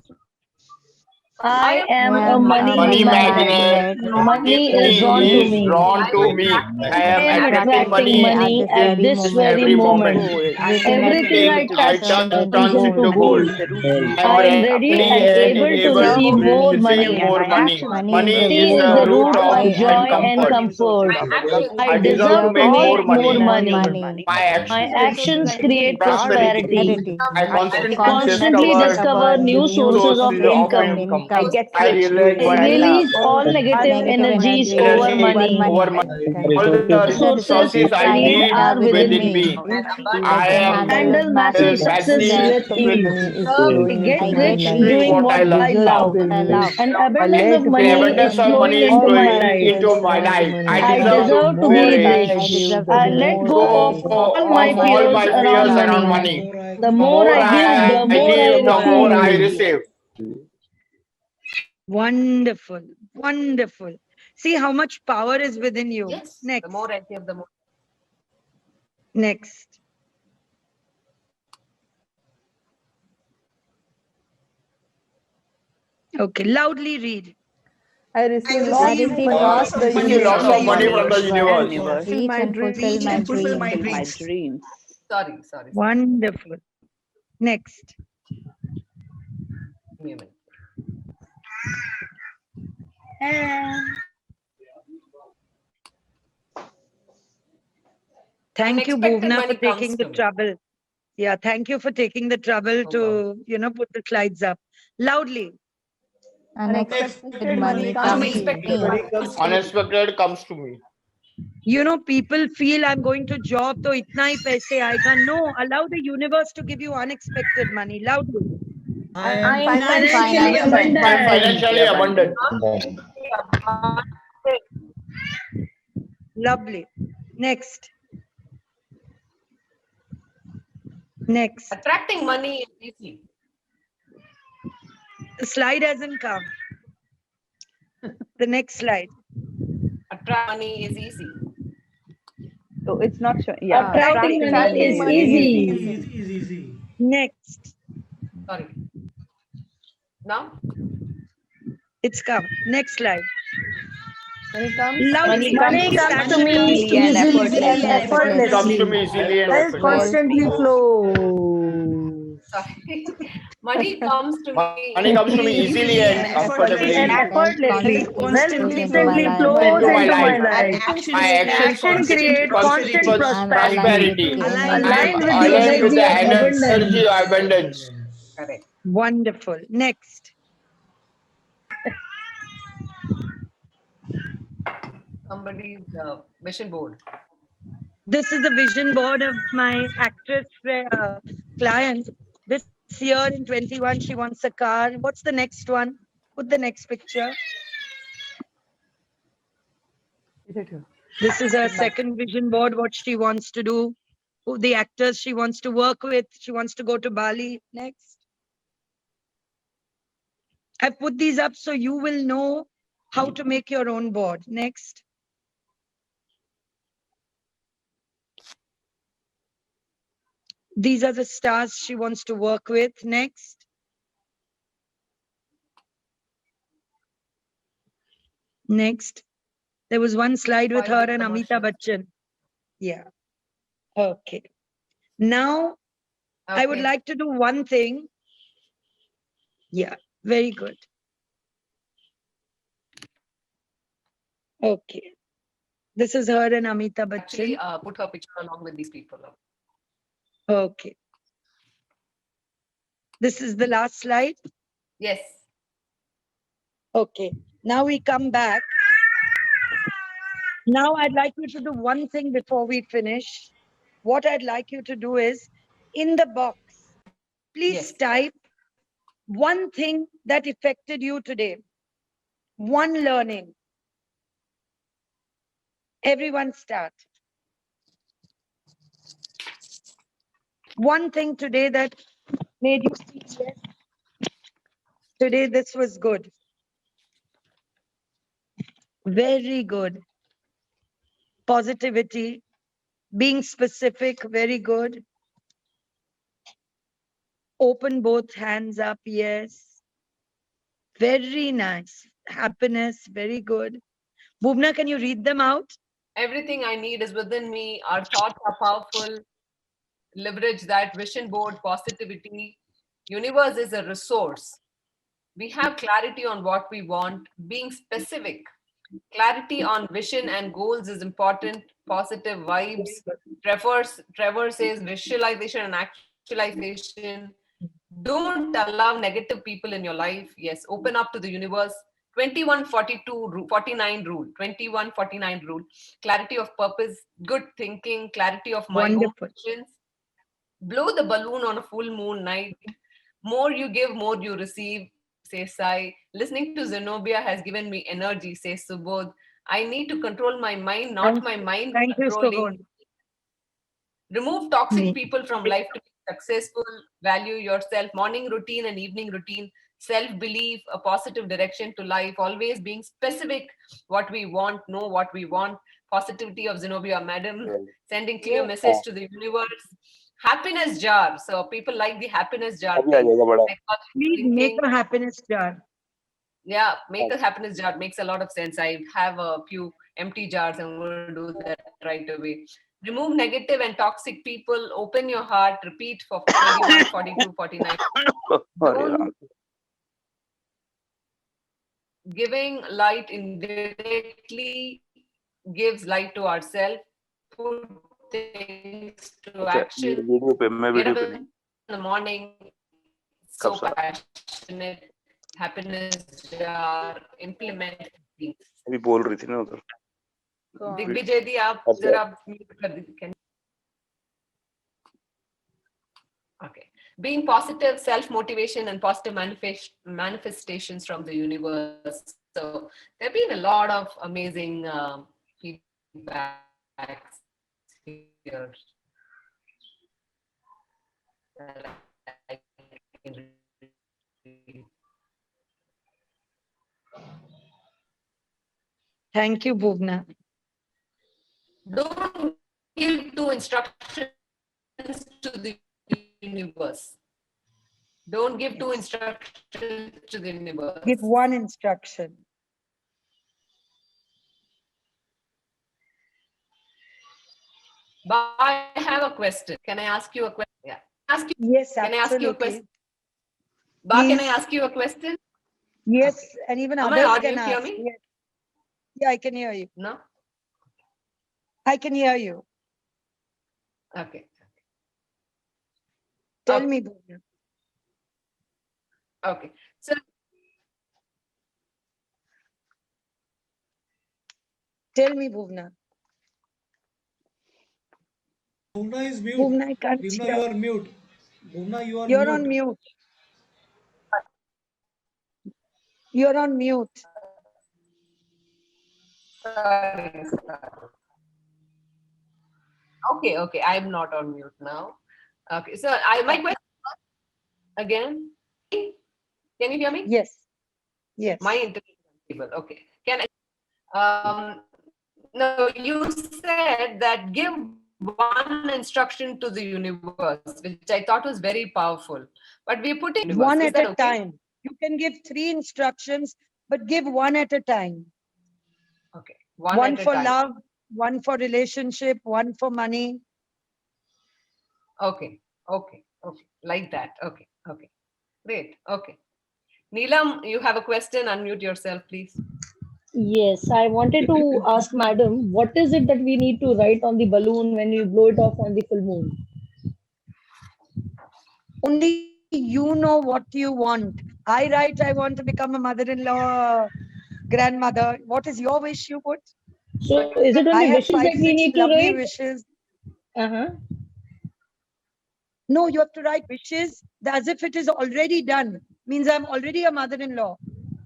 Speaker 2: I am
Speaker 6: I
Speaker 2: a
Speaker 6: am
Speaker 2: money
Speaker 6: a
Speaker 5: Money
Speaker 2: magnet.
Speaker 5: magnet.
Speaker 2: Money is drawn to
Speaker 5: Is
Speaker 2: me.
Speaker 5: drawn to me. I am
Speaker 2: I am
Speaker 5: attracting
Speaker 2: attracting money
Speaker 6: this
Speaker 2: at
Speaker 6: very
Speaker 2: this
Speaker 6: moment.
Speaker 2: very
Speaker 5: every
Speaker 2: moment.
Speaker 5: moment.
Speaker 6: Everything
Speaker 2: Everything I
Speaker 5: I
Speaker 2: touch
Speaker 5: touch
Speaker 6: turns
Speaker 2: turns
Speaker 6: into
Speaker 2: into
Speaker 5: into
Speaker 2: gold.
Speaker 5: gold.
Speaker 2: I am ready
Speaker 6: I am
Speaker 2: and
Speaker 5: and
Speaker 2: able to
Speaker 5: able
Speaker 2: receive
Speaker 5: to
Speaker 2: more
Speaker 5: receive
Speaker 2: money.
Speaker 5: more money.
Speaker 6: Money
Speaker 5: Money
Speaker 6: is
Speaker 2: Money
Speaker 5: is
Speaker 2: is
Speaker 5: the
Speaker 2: the
Speaker 5: root
Speaker 2: root
Speaker 5: of
Speaker 2: of
Speaker 6: joy
Speaker 5: joy
Speaker 2: joy
Speaker 5: and
Speaker 2: and
Speaker 5: comfort.
Speaker 2: comfort.
Speaker 5: I
Speaker 2: I deserve to
Speaker 5: more
Speaker 2: make more
Speaker 5: money.
Speaker 2: money.
Speaker 5: My
Speaker 2: My
Speaker 5: actions
Speaker 2: actions create
Speaker 5: prosperity.
Speaker 2: prosperity.
Speaker 5: I constantly
Speaker 2: Constantly
Speaker 5: discover
Speaker 2: discover new sources of
Speaker 5: sources of
Speaker 2: income.
Speaker 5: income. I realize
Speaker 2: I release all negative
Speaker 6: negative
Speaker 2: energies
Speaker 6: energy
Speaker 2: over
Speaker 5: energy
Speaker 2: money.
Speaker 5: over money. All the
Speaker 2: Resources
Speaker 5: resources I
Speaker 2: I need
Speaker 5: need
Speaker 2: are within
Speaker 5: within
Speaker 2: me.
Speaker 5: me.
Speaker 6: I
Speaker 5: I
Speaker 6: can
Speaker 5: am
Speaker 6: handle
Speaker 2: Handle massive
Speaker 6: massive
Speaker 2: success
Speaker 6: success
Speaker 2: with
Speaker 6: with
Speaker 2: ease. I get
Speaker 6: I get
Speaker 2: rich
Speaker 6: rich
Speaker 2: doing
Speaker 5: what
Speaker 2: what
Speaker 5: I love.
Speaker 2: I love.
Speaker 6: what I love.
Speaker 2: An abundance of
Speaker 5: The
Speaker 2: money is
Speaker 5: abundance of
Speaker 2: flowing
Speaker 5: money is
Speaker 2: into my
Speaker 5: flowing
Speaker 2: life.
Speaker 5: into my life.
Speaker 2: I deserve to be rich.
Speaker 6: I deserve to
Speaker 2: I
Speaker 6: be
Speaker 2: let
Speaker 6: more
Speaker 2: go of
Speaker 6: rich.
Speaker 2: all
Speaker 6: All
Speaker 2: my
Speaker 6: my
Speaker 2: fears
Speaker 6: fears
Speaker 2: around
Speaker 6: around
Speaker 2: money.
Speaker 6: money.
Speaker 2: The more I give, the more I
Speaker 5: give, the more I
Speaker 2: receive.
Speaker 5: receive.
Speaker 3: Wonderful. Wonderful. See how much power is within you.
Speaker 1: Yes.
Speaker 3: Next.
Speaker 1: The more I give, the more.
Speaker 3: Next. Okay. Loudly read.
Speaker 2: I
Speaker 6: I
Speaker 2: receive
Speaker 6: receive
Speaker 2: lots
Speaker 6: lots
Speaker 2: of
Speaker 6: of
Speaker 2: money
Speaker 5: Receive
Speaker 2: from
Speaker 5: lots
Speaker 2: the
Speaker 5: of money from the
Speaker 2: universe.
Speaker 5: universe.
Speaker 6: reach and fulfill my dreams.
Speaker 1: Sorry.
Speaker 3: Wonderful. Next.
Speaker 1: Give me a minute.
Speaker 3: Thank you,
Speaker 1: Unexpected
Speaker 3: Bhuvna,
Speaker 1: money
Speaker 3: for taking
Speaker 1: comes
Speaker 3: the
Speaker 1: to me.
Speaker 3: trouble. Yeah, thank you for taking the trouble
Speaker 1: No
Speaker 3: to,
Speaker 1: problem.
Speaker 3: put the slides up. Loudly.
Speaker 6: Unexpected money comes to
Speaker 1: Unexpected
Speaker 6: me.
Speaker 1: money comes to me.
Speaker 5: Unexpected comes to me.
Speaker 3: People feel I'm going to job, so itna hi paise aayega. No, allow the universe to give you unexpected money. Loudly.
Speaker 2: I am
Speaker 6: I am
Speaker 2: financially
Speaker 6: financially
Speaker 5: I am
Speaker 2: abundant.
Speaker 5: financially abundant.
Speaker 3: Lovely. Next. Next.
Speaker 1: Attracting money is easy.
Speaker 3: The slide hasn't come. The next slide.
Speaker 1: Attract money is easy.
Speaker 6: So it's not showing. Yeah,
Speaker 2: Attracting money is easy.
Speaker 8: easy.
Speaker 3: Next.
Speaker 1: Sorry. Now?
Speaker 3: It's come. Next slide.
Speaker 2: Loudly. Money comes to me
Speaker 6: easily and
Speaker 2: easily and
Speaker 6: effortlessly.
Speaker 5: Comes to
Speaker 2: effortlessly.
Speaker 5: me easily and effortlessly.
Speaker 2: Constantly flows.
Speaker 1: Sorry. Money comes to me.
Speaker 5: Money comes to me easily and comfortably.
Speaker 2: And
Speaker 6: Wealth
Speaker 2: effortlessly. Wealth
Speaker 3: Constantly
Speaker 2: constantly
Speaker 3: flows.
Speaker 2: flows
Speaker 5: Into my
Speaker 2: into my
Speaker 5: life.
Speaker 2: life.
Speaker 5: My actions
Speaker 2: Action create
Speaker 5: constantly
Speaker 2: constant
Speaker 6: I'm aligned with
Speaker 2: prosperity.
Speaker 5: prosperity.
Speaker 6: the
Speaker 5: I'm
Speaker 2: Aligned with
Speaker 6: energy
Speaker 2: the
Speaker 6: of
Speaker 5: aligned with
Speaker 2: energy
Speaker 5: the
Speaker 2: of
Speaker 6: abundance.
Speaker 5: energy
Speaker 2: abundance.
Speaker 5: of abundance.
Speaker 1: Correct.
Speaker 3: Wonderful. Next.
Speaker 1: Somebody's vision board.
Speaker 3: This is the vision board of my actress client. This year in 21, she wants a car. What's the next one? Put the next picture. This is her second vision board, what she wants to do, who the actors she wants to work with. She wants to go to Bali. Next. I've put these up so you will know how to make your own board. Next. These are the stars she wants to work with. Next. Next. There was one slide with her and Amitabh Bachchan. Yeah. Okay. Now, I would like to do one thing. Yeah, very good. Okay. This is her and Amitabh
Speaker 1: Actually,
Speaker 3: Bachchan.
Speaker 1: put her picture along with these people.
Speaker 3: Okay. This is the last slide.
Speaker 1: Yes.
Speaker 3: Okay. Now we come back. Now I'd like you to do one thing before we finish. What I'd like you to do is, in the box, please
Speaker 1: Yes.
Speaker 3: type one thing that affected you today. One learning. Everyone start. One thing today that made you feel, yes, today this was good. Very good. Positivity. Being specific, very good. Open both hands up, yes. Very nice. Happiness, very good. Bhuvna, can you read them out?
Speaker 1: Everything I need is within me. Our thoughts are powerful. Leverage that vision board, positivity. Universe is a resource. We have clarity on what we want, being specific. Clarity on vision and goals is important. Positive vibes. Trevor says visualization and actualization. Don't allow negative people in your life. Yes, open up to the universe. 21-42-49 rule. 21-49 rule. Clarity of purpose, good thinking, clarity of my own
Speaker 3: Wonderful.
Speaker 1: visions. Blow the balloon on a full moon night. More you give, more you receive, says Sai. Listening to Zenobia has given me energy, says Subodh. I need to control my mind, not my mind
Speaker 3: Thank you,
Speaker 1: controlling.
Speaker 3: Subodh.
Speaker 1: Remove toxic
Speaker 3: Mm.
Speaker 1: people from life to be successful. Value yourself. Morning routine and evening routine. Self-belief, a positive direction to life. Always being specific what we want, know what we want. Positivity of Zenobia, madam. Sending clear message to the universe. Happiness jar. So people like the happiness jar thing.
Speaker 3: Please make
Speaker 1: Thinking,
Speaker 3: a happiness jar.
Speaker 1: yeah, make a happiness jar. Makes a lot of sense. I have a few empty jars. I'm going to do that right away. Remove negative and toxic people. Open your heart. Repeat for 21, 42, 49. Don't giving light indirectly gives light to ourselves. Put things to action. Get up in the morning. So passionate. Happiness jar. Implement things.
Speaker 8: अभी बोल रही थी ना उधर
Speaker 1: दिग्विजय दी आप जरा mute कर दीजिए. Okay. Being positive, self-motivation, and positive manifestations from the universe. So there have been a lot of amazing feedbacks here. That I can read.
Speaker 3: Thank you, Bhuvna.
Speaker 1: Don't give two instructions to the universe. Don't give two instructions to the universe.
Speaker 3: Give one instruction.
Speaker 1: But I have a question. Can I ask you a question? Yeah.
Speaker 3: Yes,
Speaker 1: Can I ask you a
Speaker 3: absolutely.
Speaker 1: question? Ba, can I
Speaker 3: Please.
Speaker 1: ask you a question?
Speaker 3: Yes,
Speaker 1: Okay.
Speaker 3: and even
Speaker 1: Am I
Speaker 3: others
Speaker 1: audible?
Speaker 3: can
Speaker 1: You hear
Speaker 3: ask.
Speaker 1: me?
Speaker 3: Yes. Yeah, I can hear you.
Speaker 1: No?
Speaker 3: I can hear you.
Speaker 1: Okay.
Speaker 3: Tell
Speaker 1: Okay.
Speaker 3: me, Bhuvna.
Speaker 1: Okay. So
Speaker 3: Tell me, Bhuvna.
Speaker 9: Bhuvna is mute.
Speaker 3: Bhuvna, I can't
Speaker 9: Bhuvna,
Speaker 3: hear.
Speaker 9: you are mute. Bhuvna, you are
Speaker 3: You're
Speaker 9: mute.
Speaker 3: on mute. You're on mute.
Speaker 1: sorry. Okay. I'm not on mute now. Okay. So my question again. Can you hear me?
Speaker 3: Yes. Yes.
Speaker 1: My internet is unstable. Okay. Can I? No, you said that give one instruction to the universe, which I thought was very powerful. But we're putting universe.
Speaker 3: One
Speaker 1: Is
Speaker 3: at
Speaker 1: that
Speaker 3: a
Speaker 1: okay?
Speaker 3: time. You can give 3 instructions, but give one at a time.
Speaker 1: Okay.
Speaker 3: One
Speaker 1: at a
Speaker 3: for
Speaker 1: time.
Speaker 3: love, one for relationship, one for money.
Speaker 1: Okay. Like that. Okay. Great. Okay. Neelam, you have a question. Unmute yourself, please.
Speaker 2: Yes, I wanted to ask Madam, what is it that we need to write on the balloon when we blow it off on the full moon?
Speaker 3: Only you know what you want. I write, I want to become a mother-in-law, grandmother. What is your wish you put?
Speaker 2: So is it
Speaker 3: I
Speaker 2: only
Speaker 3: have
Speaker 2: wishes
Speaker 3: 5,
Speaker 2: that we
Speaker 3: 6
Speaker 2: need to
Speaker 3: lovely
Speaker 2: write?
Speaker 3: wishes.
Speaker 2: Uh-huh.
Speaker 3: No, you have to write wishes as if it is already done. Means I'm already a mother-in-law.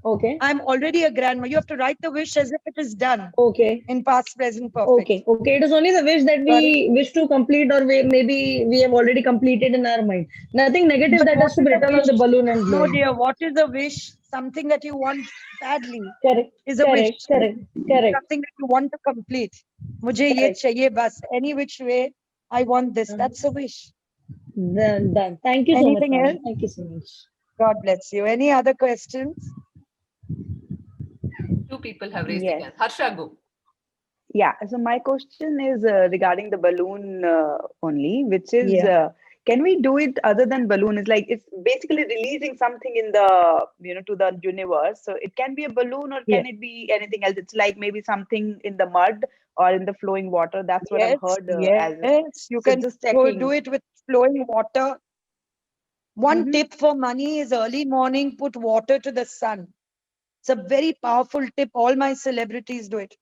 Speaker 2: Okay.
Speaker 3: I'm already a grandma. You have to write the wish as if it is done
Speaker 2: Okay.
Speaker 3: in past, present, perfect.
Speaker 2: Okay. Okay. It is only the wish that we wish to complete, or maybe we have already completed in our mind. Nothing negative
Speaker 3: But
Speaker 2: that
Speaker 3: what
Speaker 2: has to
Speaker 3: is
Speaker 2: be
Speaker 3: a
Speaker 2: written on the
Speaker 3: wish?
Speaker 2: balloon and
Speaker 3: No,
Speaker 2: blown.
Speaker 3: dear. What is a wish? Something that you want badly
Speaker 2: Correct.
Speaker 3: is a wish.
Speaker 2: Correct. Correct.
Speaker 3: Something that you want to complete. Mujhe ye
Speaker 2: Correct.
Speaker 3: chahiye bas. Any which way, I want this. That's a wish.
Speaker 2: Done. Thank you so much,
Speaker 3: Anything
Speaker 2: madam.
Speaker 3: else?
Speaker 2: Thank you so much.
Speaker 3: God bless you. Any other questions?
Speaker 1: Two people have raised
Speaker 6: Yes.
Speaker 1: again. Harsha, go.
Speaker 6: Yeah. So my question is regarding the balloon only, which is
Speaker 3: Yeah.
Speaker 6: can we do it other than balloon? It's like it's basically releasing something in the to the universe. So it can be a balloon or
Speaker 3: Yeah.
Speaker 6: can it be anything else? It's like maybe something in the mud or in the flowing water. That's what I've
Speaker 3: Yes.
Speaker 6: heard as.
Speaker 3: Yes. You
Speaker 6: So
Speaker 3: can
Speaker 6: just
Speaker 3: do
Speaker 6: checking.
Speaker 3: it with flowing water. One
Speaker 6: Mm-hmm.
Speaker 3: tip for money is early morning, put water to the sun. It's a very powerful tip. All my celebrities do it.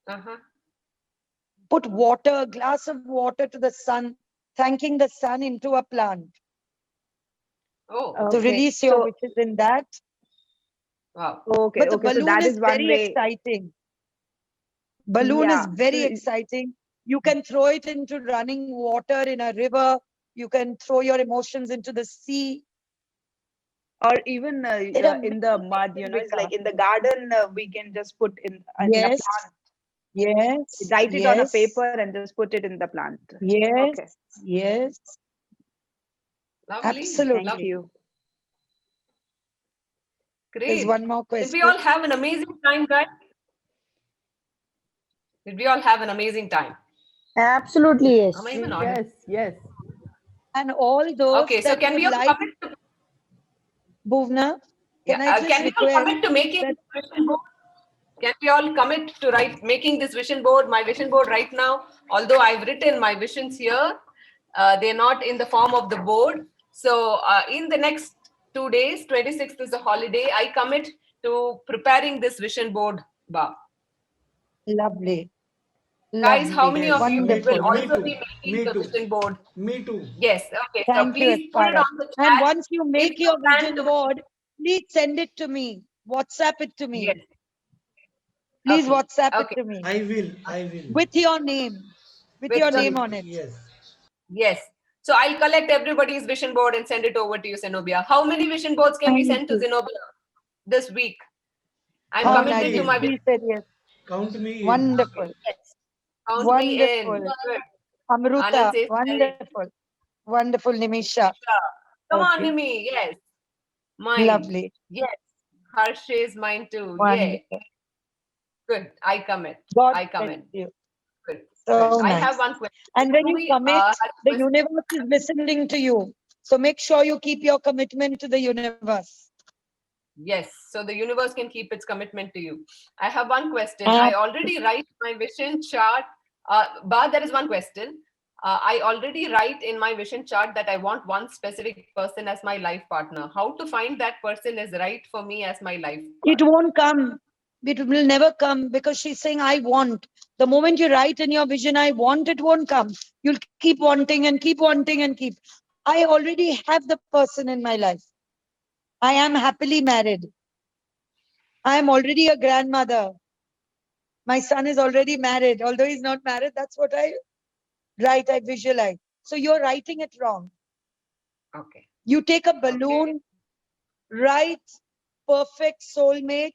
Speaker 1: Uh-huh.
Speaker 3: Put water, a glass of water to the sun, thanking the sun into a plant.
Speaker 1: Oh,
Speaker 3: So
Speaker 6: Okay.
Speaker 3: release your
Speaker 6: So
Speaker 3: wishes in that.
Speaker 1: wow.
Speaker 6: okay,
Speaker 3: But the
Speaker 6: okay. So
Speaker 3: balloon
Speaker 6: that
Speaker 3: is
Speaker 6: is one
Speaker 3: very
Speaker 6: way.
Speaker 3: exciting. Balloon is
Speaker 6: Yeah.
Speaker 3: very
Speaker 6: So
Speaker 3: exciting. You can throw it into running water in a river. You can throw your emotions into the sea.
Speaker 6: or even
Speaker 3: There are
Speaker 6: in
Speaker 3: many
Speaker 6: the
Speaker 3: ways
Speaker 6: mud,
Speaker 3: in
Speaker 6: it's
Speaker 3: which
Speaker 6: like in the garden we can just put in a
Speaker 3: yes,
Speaker 6: plant,
Speaker 3: yes,
Speaker 6: write it on a
Speaker 3: yes,
Speaker 6: paper and just put it in the plant.
Speaker 3: yes,
Speaker 6: Okay,
Speaker 3: yes,
Speaker 1: Lovely.
Speaker 6: thank
Speaker 3: absolutely.
Speaker 1: Lovely.
Speaker 6: you.
Speaker 3: There's
Speaker 1: Great.
Speaker 3: one more
Speaker 1: Did we
Speaker 3: question.
Speaker 1: all have an amazing time, guys? Did we all have an amazing time?
Speaker 2: Absolutely
Speaker 1: Am I
Speaker 2: yes.
Speaker 1: even audible?
Speaker 6: Yes, yes.
Speaker 3: And all those
Speaker 1: Okay, so
Speaker 3: that
Speaker 1: can
Speaker 3: would
Speaker 1: we all
Speaker 3: like,
Speaker 1: commit to,
Speaker 3: Bhuvna,
Speaker 1: yeah,
Speaker 3: can I just
Speaker 1: can we all
Speaker 3: request
Speaker 1: commit to making
Speaker 3: that
Speaker 1: this vision board? Can we all commit to making this vision board, my vision board right now? Although I've written my visions here, they're not in the form of the board. So in the next 2 days, 26th is a holiday, I commit to preparing this vision board, Ba.
Speaker 3: lovely,
Speaker 1: Guys, how
Speaker 3: lovely,
Speaker 1: many of
Speaker 9: Yes,
Speaker 1: you
Speaker 9: me
Speaker 1: will
Speaker 3: wonderful.
Speaker 9: too, me
Speaker 1: also
Speaker 9: too,
Speaker 1: be making
Speaker 9: me
Speaker 1: the
Speaker 9: too,
Speaker 1: vision board?
Speaker 9: me too.
Speaker 1: Yes. Okay. So
Speaker 3: Thank you,
Speaker 1: please put it
Speaker 3: Aspara.
Speaker 1: on the
Speaker 3: And
Speaker 1: chat.
Speaker 3: once you
Speaker 1: If
Speaker 3: make
Speaker 1: you
Speaker 3: your
Speaker 1: plan
Speaker 3: vision
Speaker 1: to,
Speaker 3: board, please send it to me. WhatsApp it to me.
Speaker 1: yes.
Speaker 3: Please
Speaker 1: Okay.
Speaker 3: WhatsApp it
Speaker 1: Okay.
Speaker 3: to me
Speaker 9: I will.
Speaker 3: with your name, with
Speaker 1: With
Speaker 3: your
Speaker 1: the,
Speaker 3: name
Speaker 9: With,
Speaker 3: on it.
Speaker 9: yes.
Speaker 1: yes. So I'll collect everybody's vision board and send it over to you, Zenobia. How many vision boards can we
Speaker 3: Thank
Speaker 1: send to
Speaker 3: you.
Speaker 1: Zenobia this week? I'm
Speaker 3: How
Speaker 9: Count
Speaker 1: committed
Speaker 9: me
Speaker 1: to
Speaker 3: nice.
Speaker 1: my
Speaker 9: in.
Speaker 1: vision.
Speaker 3: She said yes.
Speaker 9: Count me in.
Speaker 1: Okay.
Speaker 3: Wonderful.
Speaker 1: Yes. Count me in.
Speaker 3: Wonderful.
Speaker 1: Good. Anand
Speaker 3: Amruta.
Speaker 1: says very.
Speaker 3: Wonderful. Wonderful, Nimisha.
Speaker 1: Come on,
Speaker 3: Okay.
Speaker 1: Nimi. Yes. Mine.
Speaker 3: Lovely.
Speaker 1: Yes. Harsh is mine too. Yay.
Speaker 3: Wonderful.
Speaker 1: Good. I commit.
Speaker 3: God
Speaker 1: I
Speaker 3: bless
Speaker 1: commit.
Speaker 3: you.
Speaker 1: Good. Good.
Speaker 3: So
Speaker 1: I have
Speaker 3: nice.
Speaker 1: one question.
Speaker 3: And when you
Speaker 1: Bhumi,
Speaker 3: commit,
Speaker 1: has
Speaker 3: the
Speaker 1: question.
Speaker 3: universe is listening to you. So make sure you keep your commitment to the universe.
Speaker 1: Yes. So the universe can keep its commitment to you. I have one question. I already write my vision chart. But there is one question. I already write in my vision chart that I want one specific person as my life partner. How to find that person is right for me as my life
Speaker 3: It
Speaker 1: partner?
Speaker 3: won't come. It will never come because she's saying, I want. The moment you write in your vision, I want, it won't come. You'll keep wanting and keep wanting and keep. I already have the person in my life. I am happily married. I am already a grandmother. My son is already married. Although he's not married, that's what I write, I visualize. So you're writing it wrong.
Speaker 1: Okay.
Speaker 3: You take a balloon, write perfect soulmate,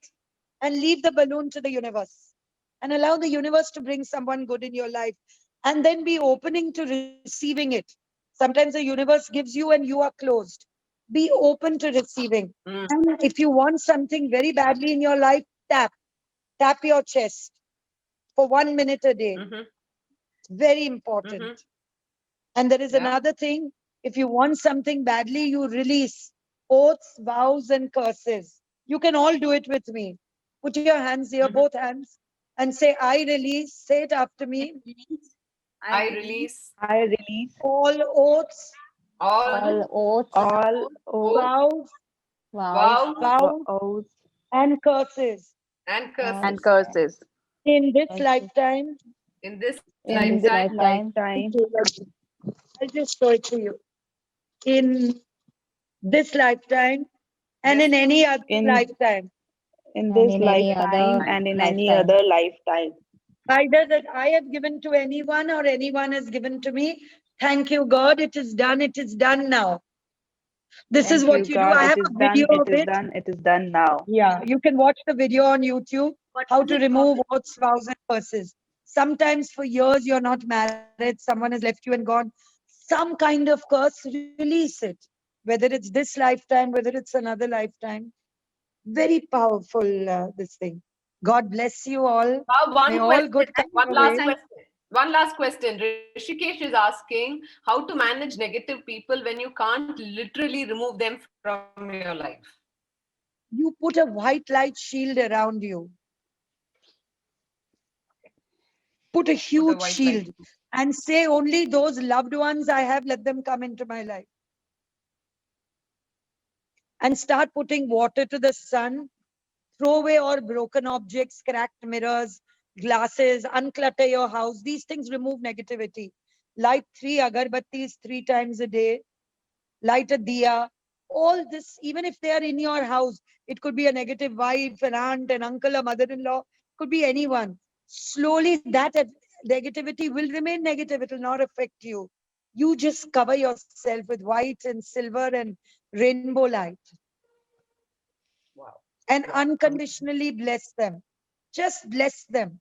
Speaker 3: and leave the balloon to the universe. And allow the universe to bring someone good in your life. And then be opening to receiving it. Sometimes the universe gives you and you are closed. Be open to receiving.
Speaker 1: Mm.
Speaker 3: And if you want something very badly in your life, tap your chest for 1 minute a day.
Speaker 1: Mm-hmm.
Speaker 3: Very important.
Speaker 1: Mm-hmm.
Speaker 3: And there is
Speaker 1: Yeah.
Speaker 3: another thing. If you want something badly, you release oaths, vows, and curses. You can all do it with me. Put your hands here,
Speaker 1: Mm-hmm.
Speaker 3: both hands, and say, I release. Say it after me.
Speaker 1: I release
Speaker 6: I release
Speaker 3: All oaths,
Speaker 1: all
Speaker 8: oaths,
Speaker 6: all oaths,
Speaker 3: vows,
Speaker 8: vows,
Speaker 1: vows,
Speaker 6: vows,
Speaker 3: and curses
Speaker 1: and
Speaker 6: and
Speaker 1: curses
Speaker 6: curses
Speaker 3: in this
Speaker 8: curses
Speaker 3: lifetime.
Speaker 1: in this
Speaker 8: in
Speaker 6: in
Speaker 8: this
Speaker 6: this
Speaker 1: lifetime.
Speaker 8: lifetime,
Speaker 6: lifetime,
Speaker 3: I'll just show it to you. In this lifetime and
Speaker 1: This
Speaker 3: in any other
Speaker 6: in
Speaker 3: lifetime.
Speaker 6: in
Speaker 8: and
Speaker 6: this
Speaker 8: in any
Speaker 6: lifetime
Speaker 8: other
Speaker 6: and in any
Speaker 8: lifetime.
Speaker 6: other lifetime.
Speaker 3: Either that I have given to anyone or anyone has given to me. Thank you, God. It is done. It is done now. This is
Speaker 6: Thank you,
Speaker 3: what you do.
Speaker 6: God.
Speaker 3: I
Speaker 6: It
Speaker 3: have
Speaker 6: is
Speaker 3: a
Speaker 6: done.
Speaker 3: video
Speaker 6: It
Speaker 3: of
Speaker 6: is
Speaker 3: it.
Speaker 6: done. It is done now.
Speaker 3: Yeah, you can watch the video on YouTube, how to remove oaths, vows, and curses. Sometimes for years you're not married, someone has left you and gone. Some kind of curse, release it. Whether it's this lifetime, whether it's another lifetime. Very powerful, this thing. God bless you all. May
Speaker 1: One
Speaker 3: all
Speaker 1: question,
Speaker 3: good come
Speaker 1: one
Speaker 3: your
Speaker 1: last
Speaker 3: way.
Speaker 1: question. One last question. Rishikesh is asking how to manage negative people when you can't literally remove them from your life.
Speaker 3: You put a white light shield around you. Put a
Speaker 1: Put a
Speaker 3: huge
Speaker 1: white
Speaker 3: shield
Speaker 1: light.
Speaker 3: and say only those loved ones I have, let them come into my life. And start putting water to the sun. Throw away all broken objects, cracked mirrors, glasses, unclutter your house. These things remove negativity. Light 3 agarbattis 3 times a day. Light a diya. All this, even if they are in your house, it could be a negative wife, an aunt, an uncle, a mother-in-law, could be anyone. Slowly that negativity will remain negative. It will not affect you. You just cover yourself with white and silver and rainbow light
Speaker 1: Wow.
Speaker 3: and
Speaker 1: Wow.
Speaker 3: unconditionally bless them. Just bless them.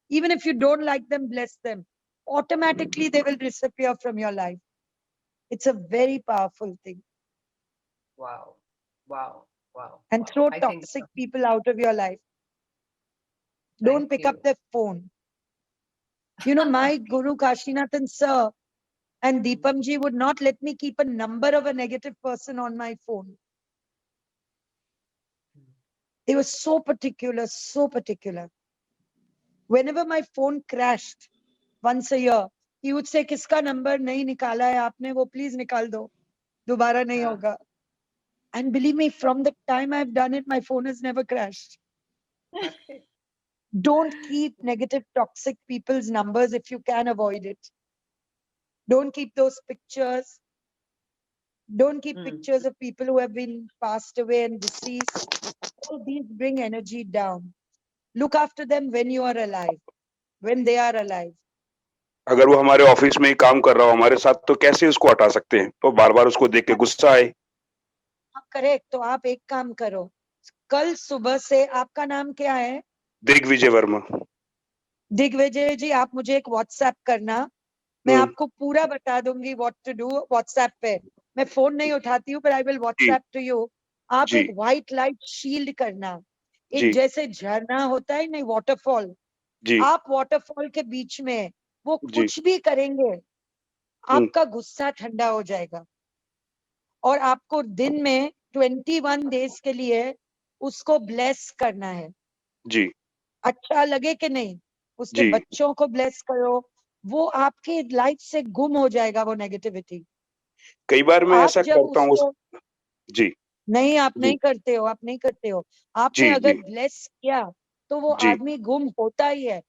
Speaker 3: Even if you don't like them, bless them. Automatically, they will disappear from your life. It's a very powerful thing.
Speaker 1: Wow. Wow. Wow.
Speaker 3: And
Speaker 1: Wow.
Speaker 3: throw
Speaker 1: I think
Speaker 3: toxic people out of your life. Don't
Speaker 1: thank
Speaker 3: pick
Speaker 1: you.
Speaker 3: up their phone. You know, my Guru Kashinathan sir and Deepamji would not let me keep a number of a negative person on my phone. They were so particular, so particular. Whenever my phone crashed once a year, he would say, "Kiska number nahi nikala hai aapne, wo please nikal do. Dobara nahi
Speaker 1: Yeah.
Speaker 3: hoga." And believe me, from the time I've done it, my phone has never crashed.
Speaker 1: Okay.
Speaker 3: Don't keep negative, toxic people's numbers if you can avoid it. Don't keep those pictures. Don't keep pictures of people who have been passed away and deceased. All these bring energy down. Look after them when you are alive, when they are alive.
Speaker 10: अगर वो हमारे office में ही काम कर रहा हो हमारे साथ तो कैसे उसको हटा सकते हैं? तो बार-बार उसको देख के गुस्सा आए।
Speaker 3: करेक्ट, तो आप एक काम करो, कल सुबह से आपका नाम क्या है?
Speaker 10: दिग्विजय वर्मा।
Speaker 3: दिग्विजय जी, आप मुझे एक व्हाट्सएप करना, मैं आपको पूरा बता दूंगी व्हाट टू डू व्हाट्सएप पे। मैं फोन नहीं उठाती हूँ, पर I will WhatsApp to you. आप
Speaker 10: जी।
Speaker 3: एक व्हाइट लाइट शील्ड करना, एक
Speaker 10: जी।
Speaker 3: जैसे झरना होता है नहीं, वाटरफॉल,
Speaker 10: जी।
Speaker 3: आप वाटरफॉल के बीच में वो
Speaker 10: जी।
Speaker 3: कुछ भी करेंगे, आपका गुस्सा ठंडा हो जाएगा और आपको दिन में 21 डेज के लिए उसको ब्लेस करना है।
Speaker 10: जी।
Speaker 3: अच्छा लगे कि नहीं, उसके
Speaker 10: जी।
Speaker 3: बच्चों को ब्लेस करो, वो आपके लाइफ से गुम हो जाएगा वो नेगेटिविटी।
Speaker 10: कई बार मैं
Speaker 3: आप
Speaker 10: ऐसा
Speaker 3: जब
Speaker 10: करता हूँ
Speaker 3: उसको
Speaker 10: जी।
Speaker 3: नहीं, आप
Speaker 10: जी।
Speaker 3: नहीं करते हो, आप नहीं करते हो। आपने
Speaker 10: जी।
Speaker 3: अगर
Speaker 10: जी।
Speaker 3: ब्लेस किया तो वो
Speaker 10: जी।
Speaker 3: आदमी गुम होता ही है।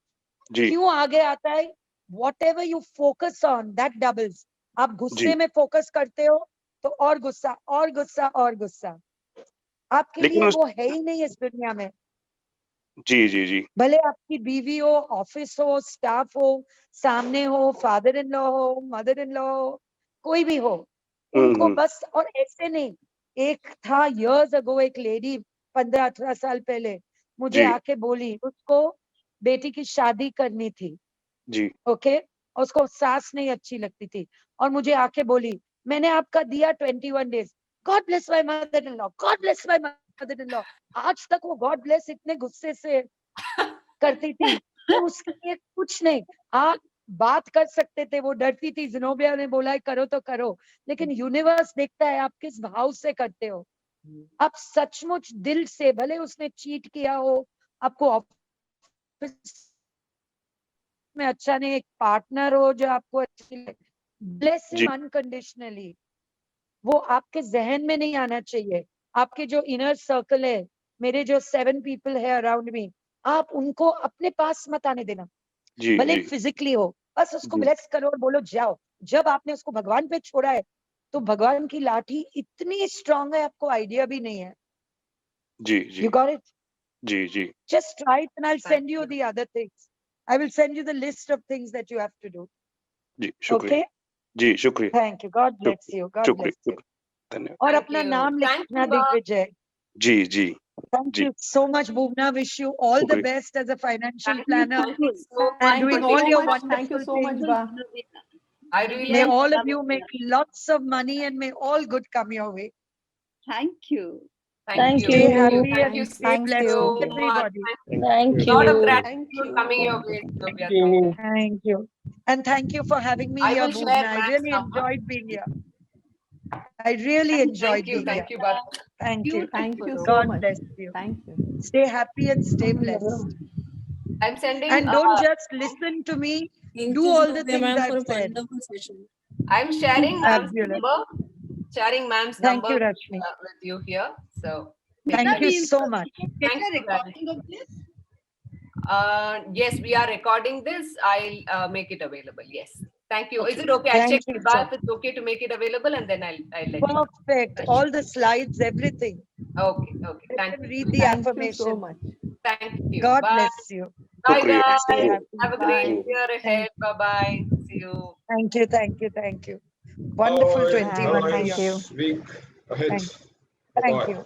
Speaker 10: जी।
Speaker 3: क्यों आगे आता है? Whatever you focus on, that doubles. आप गुस्से
Speaker 10: जी।
Speaker 3: में फोकस करते हो तो और गुस्सा और गुस्सा और गुस्सा। आपके
Speaker 10: लेकिन
Speaker 3: लिए
Speaker 10: उस
Speaker 3: वो है ही नहीं इस दुनिया में।
Speaker 10: जी, जी, जी।
Speaker 3: भले आपकी बीवी हो, ऑफिस हो, स्टाफ हो, सामने हो, फादर इन लॉ हो, मदर इन लॉ हो, कोई भी हो, उनको बस, और ऐसे नहीं। एक था years ago, एक लेडी 15-18 साल पहले मुझे
Speaker 10: जी।
Speaker 3: आके बोली, उसको बेटी की शादी करनी थी,
Speaker 10: जी।
Speaker 3: ओके, और उसको सास नहीं अच्छी लगती थी, और मुझे आके बोली, मैंने आपका दिया 21 days, God bless my mother in law, God bless my mother in law. आज तक वो गॉड ब्लेस इतने गुस्से से करती थी कि उसके लिए कुछ नहीं। आप बात कर सकते थे, वो डरती थी, जिनोबिया ने बोला है करो तो करो, लेकिन यूनिवर्स देखता है आप किस भाव से करते हो। आप सचमुच दिल से, भले उसने चीट किया हो, आपको ऑफिस में अच्छा नहीं, एक पार्टनर हो जो आपको अच्छी लगे, ब्लेस
Speaker 10: जी।
Speaker 3: हिम अनकंडीशनली, वो आपके जहन में नहीं आना चाहिए. आपके जो इनर सर्कल है, मेरे जो 7 people है अराउंड मी, आप उनको अपने पास मत आने देना.
Speaker 10: जी
Speaker 3: भले
Speaker 10: जी
Speaker 3: फिजिकली हो, बस उसको
Speaker 10: जी
Speaker 3: ब्लेस करो और बोलो जाओ. जब आपने उसको भगवान पे छोड़ा है, तो भगवान की लाठी इतनी स्ट्रांग है, आपको आइडिया भी नहीं है.
Speaker 10: जी जी
Speaker 3: You got it?
Speaker 10: Ji ji
Speaker 3: Just try it and I'll
Speaker 1: Thank
Speaker 3: send you
Speaker 1: you.
Speaker 3: the other things. I will send you the list of things that you have to do.
Speaker 10: जी शुक्रिया.
Speaker 3: Okay?
Speaker 10: जी शुक्रिया.
Speaker 3: Thank you. God bless you. God
Speaker 10: शुक्रिया
Speaker 3: bless you.
Speaker 10: शुक्रिया. धन्यवाद.
Speaker 3: और
Speaker 1: Thank
Speaker 3: अपना
Speaker 1: you.
Speaker 3: नाम
Speaker 1: Thank
Speaker 3: लिखना
Speaker 1: you, Bob.
Speaker 3: Digvijay.
Speaker 10: Ji ji
Speaker 3: Thank
Speaker 10: ji
Speaker 3: you so much, Bhuvna. Wish you all the
Speaker 10: शुक्रिया.
Speaker 3: best as a financial
Speaker 1: Thank
Speaker 3: planner
Speaker 1: you so
Speaker 3: and
Speaker 1: much
Speaker 3: doing
Speaker 1: for
Speaker 3: all
Speaker 1: taking
Speaker 3: your
Speaker 1: my time.
Speaker 3: wonderful things.
Speaker 1: I really
Speaker 3: May all of you make lots of money and may all good come your way.
Speaker 8: Thank you.
Speaker 2: Thank
Speaker 3: Stay
Speaker 2: you.
Speaker 3: happy
Speaker 1: Thank
Speaker 3: and
Speaker 1: you
Speaker 3: stay
Speaker 8: Thank
Speaker 3: blessed,
Speaker 1: so
Speaker 8: you.
Speaker 1: much.
Speaker 3: everybody.
Speaker 2: Thank
Speaker 1: Lot of
Speaker 2: you.
Speaker 1: gratitude coming your way, Sylvia.
Speaker 4: you.
Speaker 3: Thank you. And thank you for having me
Speaker 1: I
Speaker 3: here,
Speaker 1: will share
Speaker 3: Bhuvna. I
Speaker 1: Matt's
Speaker 3: really
Speaker 1: number.
Speaker 3: enjoyed being here. I really enjoyed being here.
Speaker 1: Thank you, Bharat.
Speaker 3: Thank you.
Speaker 8: Thank you so
Speaker 3: God
Speaker 8: much.
Speaker 3: bless you.
Speaker 8: Thank you.
Speaker 3: Stay happy and stay blessed.
Speaker 1: I'm sending.
Speaker 3: And don't just listen to me. Do all the things I've said.
Speaker 1: I'm sharing Ma'am's
Speaker 3: Fabulous.
Speaker 1: number. Sharing Ma'am's
Speaker 3: Thank
Speaker 1: number
Speaker 3: you, Rashmi.
Speaker 1: with you here. So
Speaker 3: Thank you so much.
Speaker 1: Thank you, Rashmi. Yes, we are recording this. I'll make it available. Yes. Thank you. Is it okay? I'll check
Speaker 3: Thank you,
Speaker 1: with Bharat
Speaker 3: sir.
Speaker 1: if it's okay to make it available, and then I'll let you know.
Speaker 3: Perfect. All the slides, everything.
Speaker 1: Okay. Okay.
Speaker 3: Let
Speaker 1: Thank
Speaker 3: them
Speaker 1: you.
Speaker 3: read the
Speaker 8: Thank you so
Speaker 3: affirmation.
Speaker 8: much.
Speaker 1: Thank you.
Speaker 3: God
Speaker 1: Bye.
Speaker 3: bless you.
Speaker 1: Bye,
Speaker 10: शुक्रिया.
Speaker 1: guys.
Speaker 3: Stay happy.
Speaker 1: Have a great
Speaker 8: Bye.
Speaker 1: year ahead. Bye bye. See you.
Speaker 3: Thank you. Thank you. Thank you. Wonderful
Speaker 8: Bye.
Speaker 3: 21 to
Speaker 8: Thank
Speaker 3: you.
Speaker 8: you.
Speaker 3: Thank you.